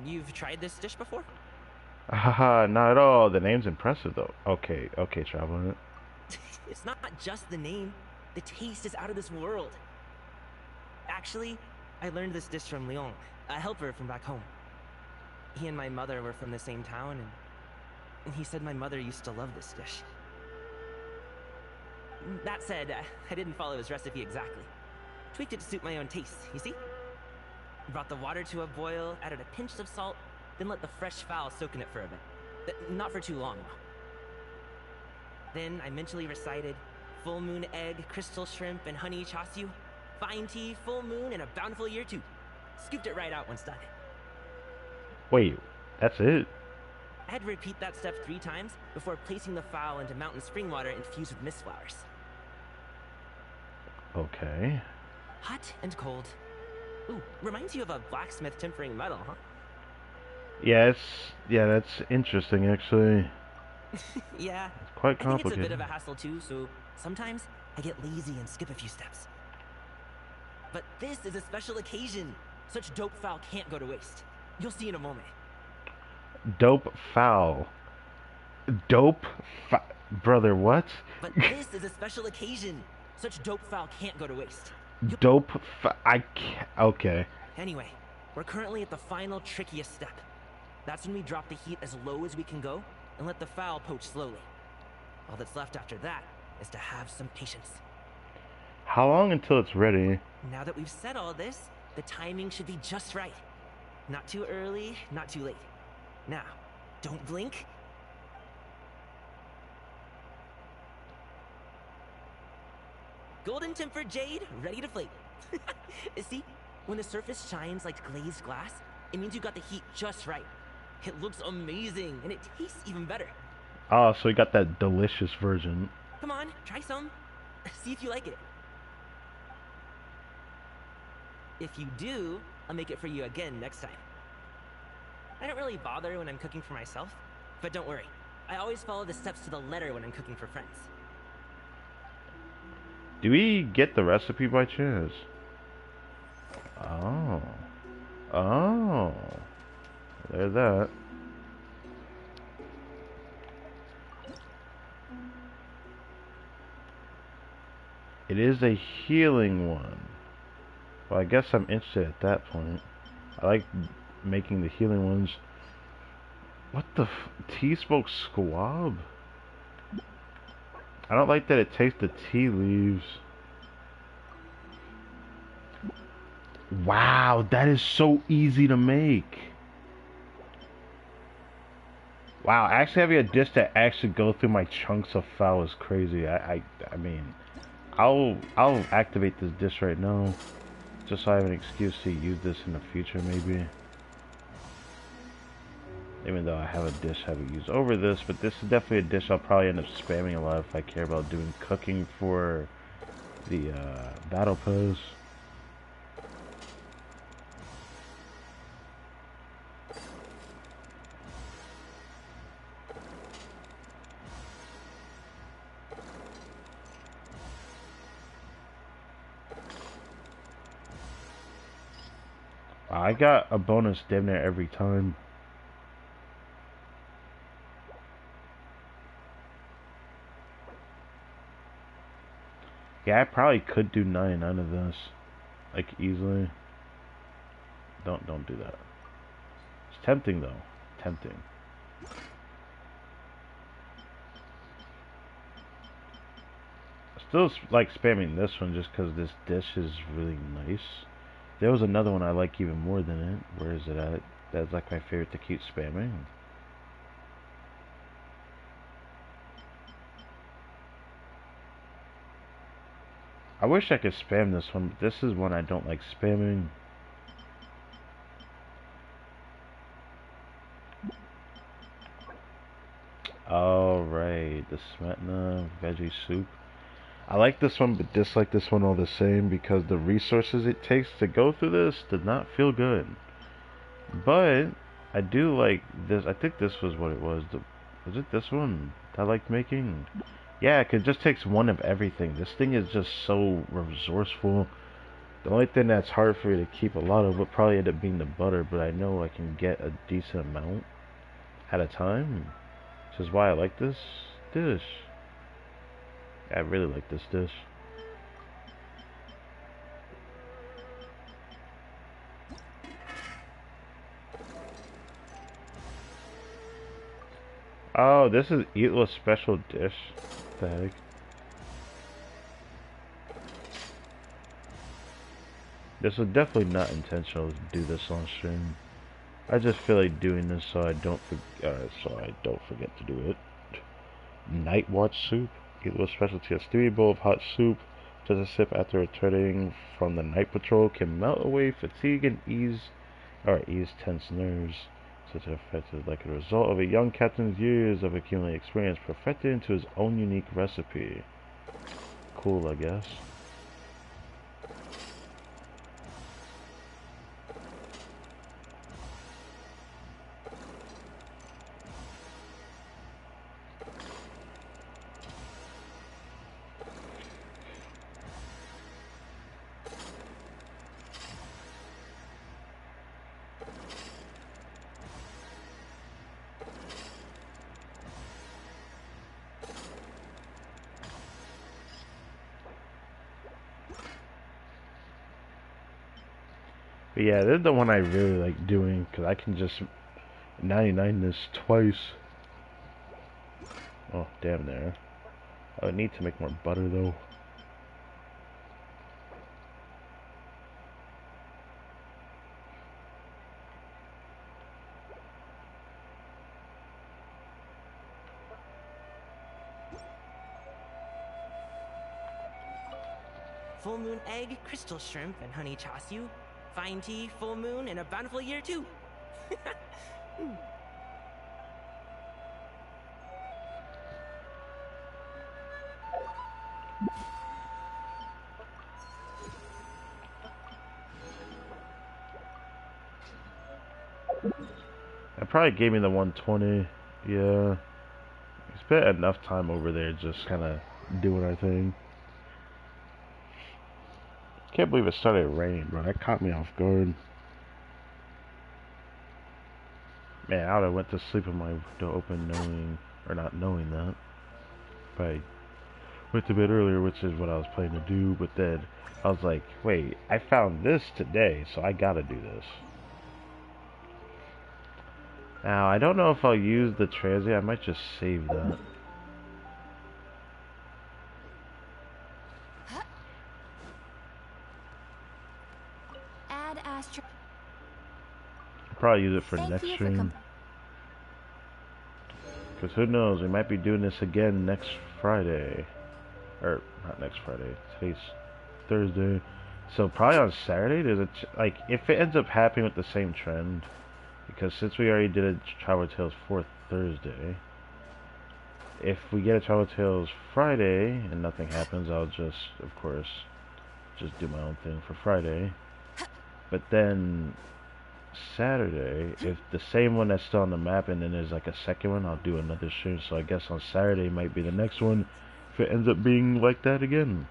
H: You've tried this dish before?
A: Haha, not at all. The name's impressive though. Okay, traveler.
H: It's not just the name. The taste is out of this world. Actually, I learned this dish from Leon, a helper from back home. He and my mother were from the same town, and he said my mother used to love this dish. That said, I didn't follow his recipe exactly. Tweaked it to suit my own taste, you see? Brought the water to a boil, added a pinch of salt, then let the fresh fowl soak in it for a bit. Not for too long, though. Then I mentally recited full moon egg, crystal shrimp, and honey chasyu. Fine tea, full moon, and a bountiful year too. Scooped it right out once done.
A: Wait, that's it?
H: I had to repeat that step 3 times before placing the fowl into mountain spring water infused with mist flowers.
A: Okay.
H: Hot and cold. Ooh, reminds you of a blacksmith tempering metal, huh?
A: Yeah, that's interesting actually.
H: Yeah.
A: It's quite complicated.
H: I think it's a bit of a hassle too, so sometimes I get lazy and skip a few steps. But this is a special occasion. Such dope fowl can't go to waste. You'll see in a moment.
A: Dope fowl. Dope Brother, what?
H: But this is a special occasion. Such dope foul can't go to waste.
A: Dope. I can't. Okay.
H: Anyway, we're currently at the final trickiest step. That's when we drop the heat as low as we can go and let the fowl poach slowly. All that's left after that is to have some patience.
A: How long until it's ready?
H: Now that we've said all this, the timing should be just right. Not too early, not too late. Now, don't blink. Golden tempered jade, ready to flake. See, when the surface shines like glazed glass, it means you got the heat just right. It looks amazing, and it tastes even better.
A: Oh, so you got that delicious version.
H: Come on, try some. See if you like it. If you do, I'll make it for you again next time. I don't really bother when I'm cooking for myself, but don't worry. I always follow the steps to the letter when I'm cooking for friends.
A: Do we get the recipe by chance? Oh. Oh. There's that. It is a healing one. Well, I guess I'm interested at that point. I like making the healing ones. What the tea smoke squab? I don't like that it takes the tea leaves. Wow, that is so easy to make. Wow, actually having a dish that actually go through my chunks of fowl is crazy. I mean, I'll activate this dish right now, just so I have an excuse to use this in the future, maybe. Even though I have a dish I would use over this, but this is definitely a dish I'll probably end up spamming a lot if I care about doing cooking for the battle pose. I got a bonus damn near every time. Yeah, I probably could do 99 of this, like easily. Don't do that. It's tempting though, tempting. Still like spamming this one just because this dish is really nice. There was another one I like even more than it. Where is it at? That's like my favorite to keep spamming. I wish I could spam this one, but this is one I don't like spamming. Alright, the Smetana veggie soup. I like this one but dislike this one all the same because the resources it takes to go through this did not feel good. But I do like this. I think this was what it was. Was it this one that I liked making? Yeah, 'cause it just takes one of everything. This thing is just so resourceful. The only thing that's hard for you to keep a lot of would probably end up being the butter, but I know I can get a decent amount at a time. Which is why I like this dish. I really like this dish. Oh, this is Eatla's special dish. What the heck? This was definitely not intentional to do this on stream. I just feel like doing this so I don't forget to do it. Night Watch soup. Eatla's specialty: a steamy bowl of hot soup. Just a sip after returning from the night patrol can melt away fatigue and ease tense nerves. Such an effect is like a result of a young captain's years of accumulated experience perfected into his own unique recipe. Cool, I guess. But yeah, this is the one I really like doing because I can just 99 this twice. Oh, damn there. I need to make more butter though.
H: Full moon egg, crystal shrimp, and honey chasyu. Fine tea, full moon, and a bountiful year too.
A: That probably gave me the 120. Yeah. I spent enough time over there just kind of doing our thing. Can't believe it started raining, bro. That caught me off guard. Man, I would have went to sleep with my window open knowing, or not knowing that. Probably went to bed earlier, which is what I was planning to do, but then I was like, wait, I found this today, so I gotta do this. Now, I don't know if I'll use the transient. I might just save that.
F: Add Astro.
A: Probably use it for
F: Thank
A: next
F: you for
A: stream. Because who knows, we might be doing this again next Friday. Or, not next Friday. Today's Thursday. So probably on Saturday, there's a like, if it ends up happening with the same trend, because since we already did a Travel Tales for Thursday, if we get a Travel Tales Friday and nothing happens, I'll just, of course, just do my own thing for Friday. But then Saturday, if the same one that's still on the map and then there's like a second one, I'll do another stream. So I guess on Saturday might be the next one if it ends up being like that again.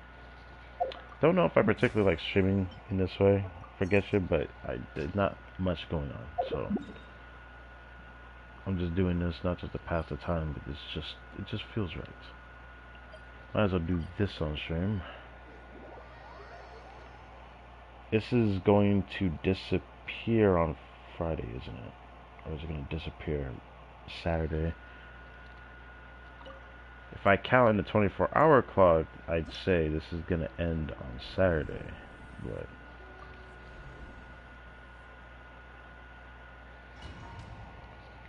A: Don't know if I particularly like streaming in this way for Genshin, but there's not much going on, so I'm just doing this not just to pass the time, but it just feels right. Might as well do this on stream. This is going to disappear on Friday, isn't it? Or is it going to disappear Saturday? If I count in the 24-hour clock, I'd say this is going to end on Saturday. But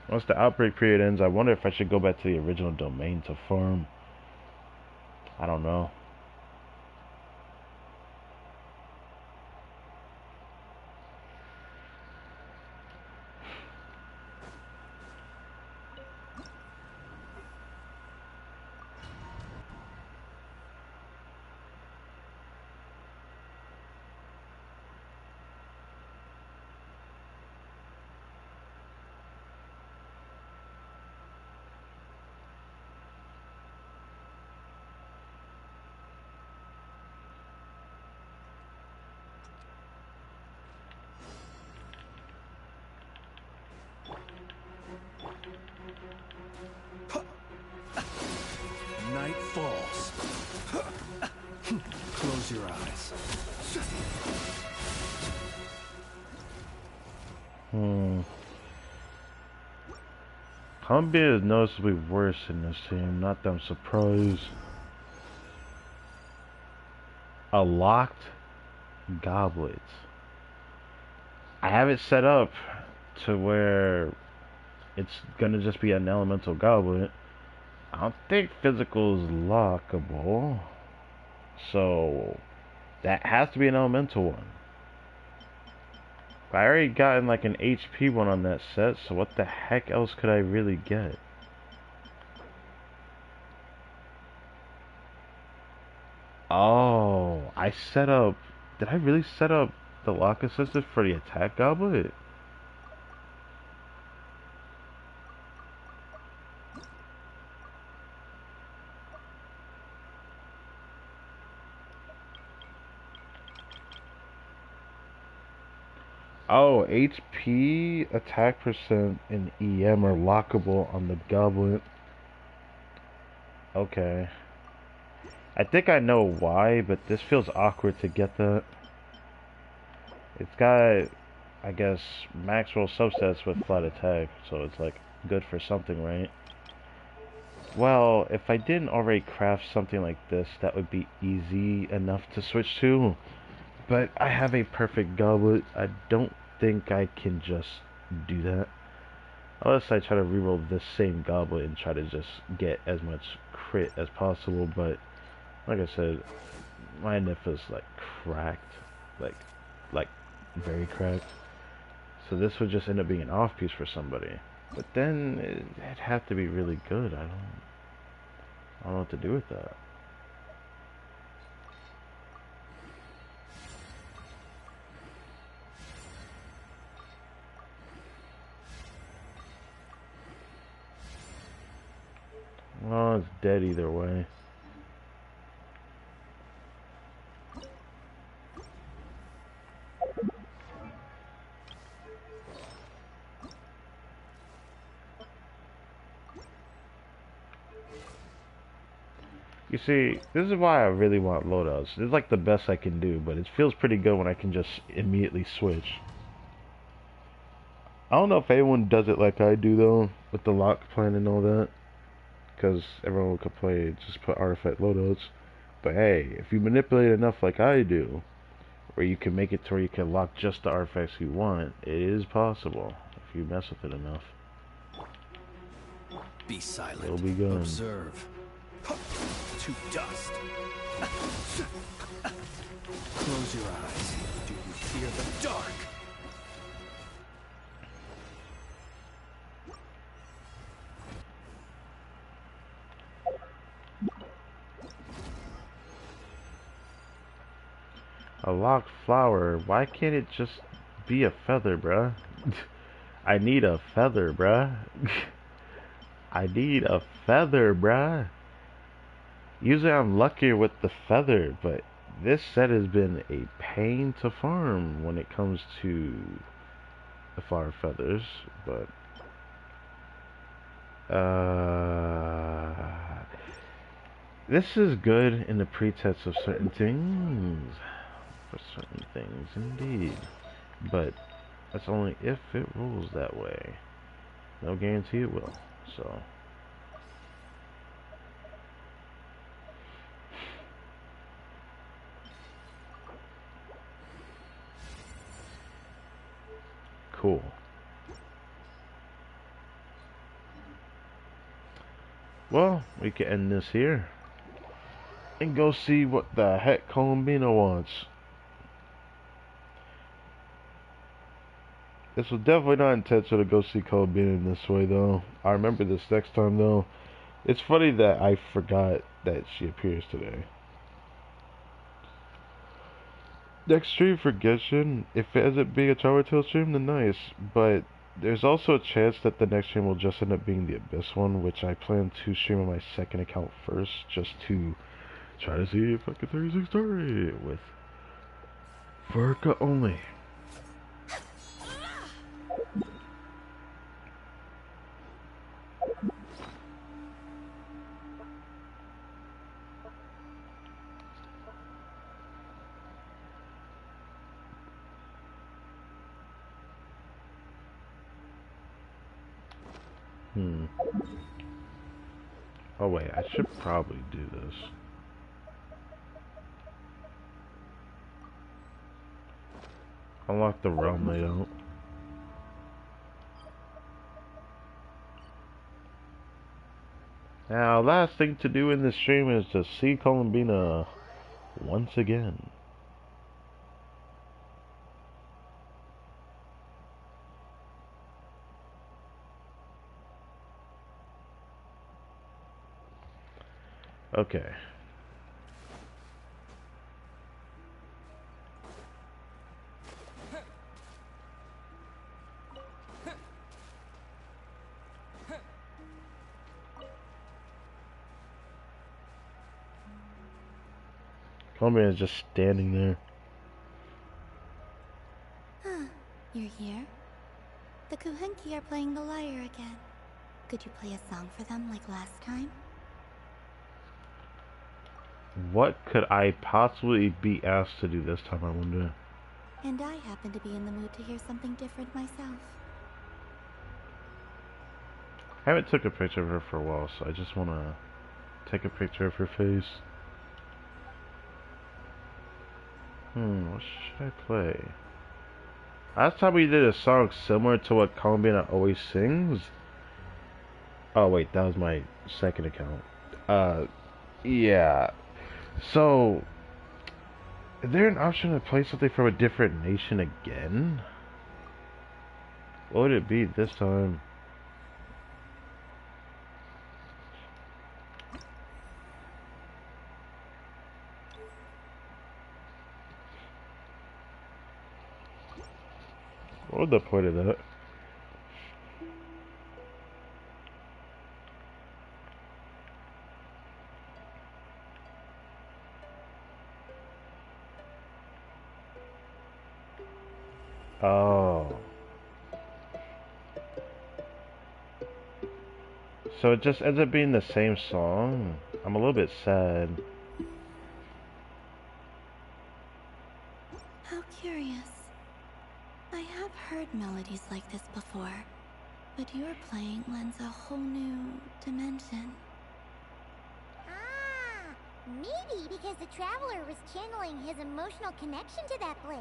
A: once the outbreak period ends, I wonder if I should go back to the original domain to farm. I don't know.
G: Night falls. Close your eyes.
A: Combat is noticeably worse in this team, not that I'm surprised. A locked goblet. I have it set up to where it's gonna just be an elemental goblet. I don't think physical is lockable, so that has to be an elemental one. I already gotten like an HP one on that set, so what the heck else could I really get? Oh, I set up... Did I really set up the lock assistant for the attack goblet? Oh, HP, attack percent, and EM are lockable on the goblet. Okay. I think I know why, but this feels awkward to get that. It's got I guess, Maxwell subsets with flat attack, so it's like good for something, right? Well, if I didn't already craft something like this, that would be easy enough to switch to. But I have a perfect goblet. I don't think I can just do that. Unless I try to reroll this same goblet and try to just get as much crit as possible. But like I said, my NIF is like cracked. Like, like very cracked. So this would just end up being an off piece for somebody. But then it'd have to be really good. I don't know what to do with that. Well, it's dead either way. You see, this is why I really want loadouts. It's like the best I can do, but it feels pretty good when I can just immediately switch. I don't know if anyone does it like I do though, with the lock plan and all that. Because everyone could play, just put artifact loadouts. But hey, if you manipulate enough like I do, where you can make it to where you can lock just the artifacts you want, it is possible if you mess with it enough.
G: Be silent.
A: It'll be good.
G: Observe. To dust. Close your eyes. Do you fear the dark?
A: A locked flower, why can't it just be a feather, bruh? I need a feather, bruh. I need a feather, bruh. Usually I'm luckier with the feather, but this set has been a pain to farm when it comes to the flower feathers, but this is good in the pretense of certain things. For certain things, indeed. But that's only if it rolls that way. No guarantee it will, so... Cool. Well, we can end this here. And go see what the heck Columbina wants. This was definitely not intentional to go see Columbina in this way, though. I remember this next time, though. It's funny that I forgot that she appears today. Next stream for Genshin, if it ends up being a Tower Tale stream, then nice. But there's also a chance that the next stream will just end up being the Abyss one, which I plan to stream on my second account first, just to try to see if I can 36 story with Vorka only. Oh wait, I should probably do this. Unlock the realm layout. Now, last thing to do in this stream is to see Columbina once again. Okay. Columbia is just standing there.
I: You're here? The Kuhenki are playing the lyre again. Could you play a song for them like last time?
A: What could I possibly be asked to do this time, I wonder?
I: And I happen to be in the mood to hear something different myself.
A: I haven't took a picture of her for a while, so I just want to take a picture of her face. What should I play? Last time we did a song similar to what Columbiana always sings. Oh wait, that was my second account. Yeah. So, is there an option to play something from a different nation again? What would it be this time? What was the point of that? Oh. So it just ends up being the same song? I'm a little bit sad.
I: How curious. I have heard melodies like this before, but your playing lends a whole new dimension.
B: Ah, maybe because the Traveler was channeling his emotional connection to that place.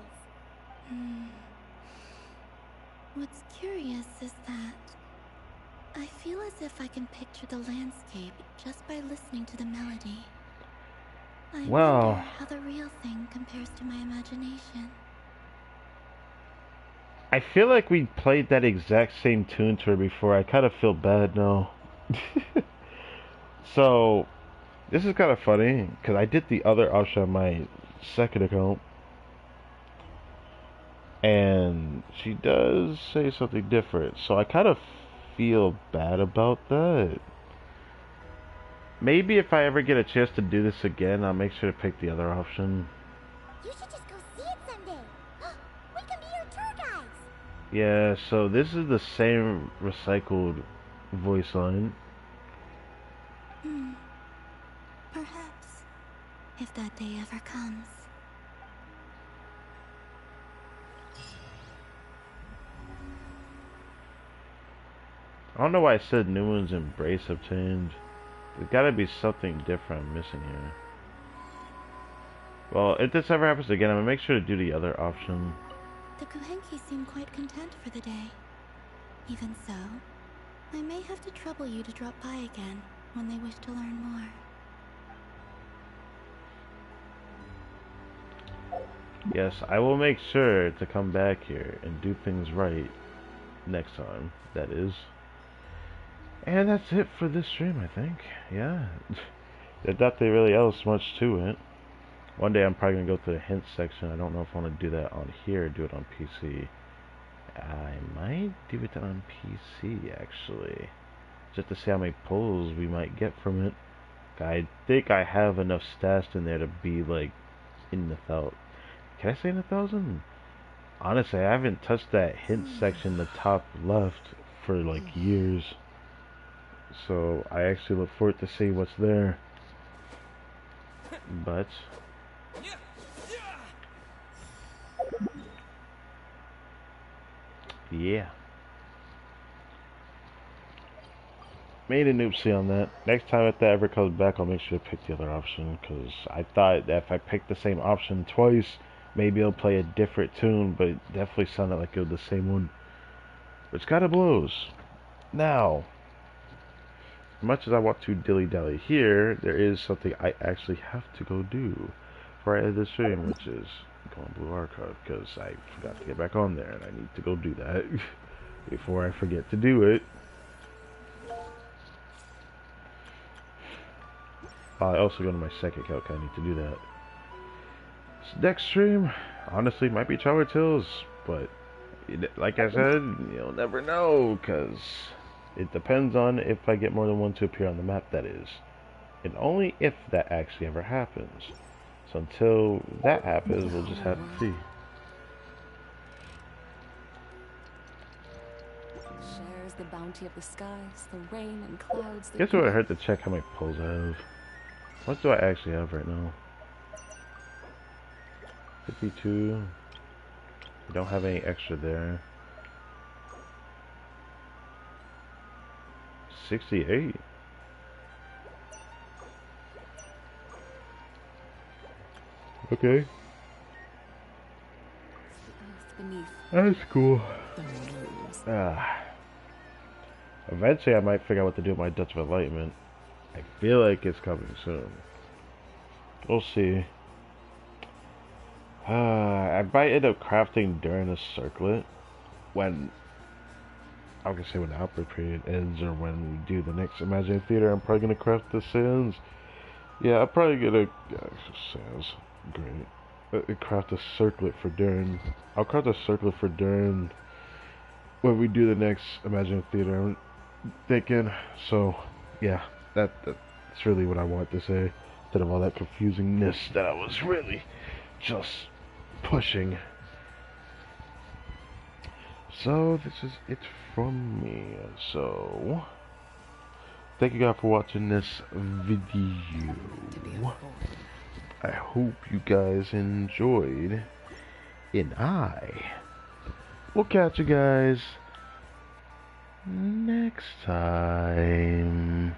I: What's curious is that I feel as if I can picture the landscape just by listening to the melody. I
A: Well,
I: wonder how the real thing compares to my imagination.
A: I feel like we played that exact same tune to her before. I kind of feel bad now. So, this is kind of funny, because I did the other option on my second account. And she does say something different. So I kind of feel bad about that. Maybe if I ever get a chance to do this again, I'll make sure to pick the other option.
B: You should just go see it someday. We can be your tour guides.
A: Yeah, so this is the same recycled voice line.
I: Perhaps, if that day ever comes.
A: I don't know why I said New Moon's Embrace obtained. There's gotta be something different I'm missing here. Well, if this ever happens again, I'm gonna make sure to do the other option.
I: The Kuhenki seem quite content for the day. Even so, I may have to trouble you to drop by again when they wish to learn more.
A: Yes, I will make sure to come back here and do things right next time, that is. And that's it for this stream, I think. Yeah. There's nothing really else much to it. One day I'm probably going to go to the hints section. I don't know if I want to do that on here or do it on PC. I might do it on PC, actually. Just to see how many pulls we might get from it. I think I have enough stashed in there to be, like, in the thousand. Can I say in the 1,000? Honestly, I haven't touched that hint section, the top left, for, like, years. So, I actually look forward to see what's there. But... yeah. Made an oopsie on that. Next time if that ever comes back, I'll make sure to pick the other option, because I thought that if I picked the same option twice, maybe it'll play a different tune, but it definitely sounded like it was the same one. Which kind of blows. Now, as much as I want to dilly-dally here, there is something I actually have to go do before I end the stream, which is go on Blue Archive, because I forgot to get back on there, and I need to go do that before I forget to do it. I also go to my second account, I need to do that. This next stream, honestly, might be Traveler Tales, but like I said, you'll never know, because it depends on if I get more than one to appear on the map, that is. And only if that actually ever happens. So until that happens, we'll just have to see.
J: Shares the bounty of the skies, the rain and clouds.
A: Guess what? I heard to check how many pulls I have. What do I actually have right now? 52. We don't have any extra there. 68. Okay.
J: Beneath
A: That's cool.
J: the moons.
A: Eventually I might figure out what to do with my Dutch of Enlightenment. I feel like it's coming soon. We'll see. I might end up crafting during the circlet when I was gonna say when the outbreak period ends or when we do the next Imaginary Theater. I'm probably gonna craft the sands. Yeah, I'm probably gonna sands. Great. Craft a circlet for during. I'll craft a circlet for during when we do the next Imaginary Theater. I'm thinking. So, yeah, that's really what I want to say instead of all that confusingness that I was really just pushing. So this is it from me. So thank you guys for watching this video. I hope you guys enjoyed, and I will catch you guys next time.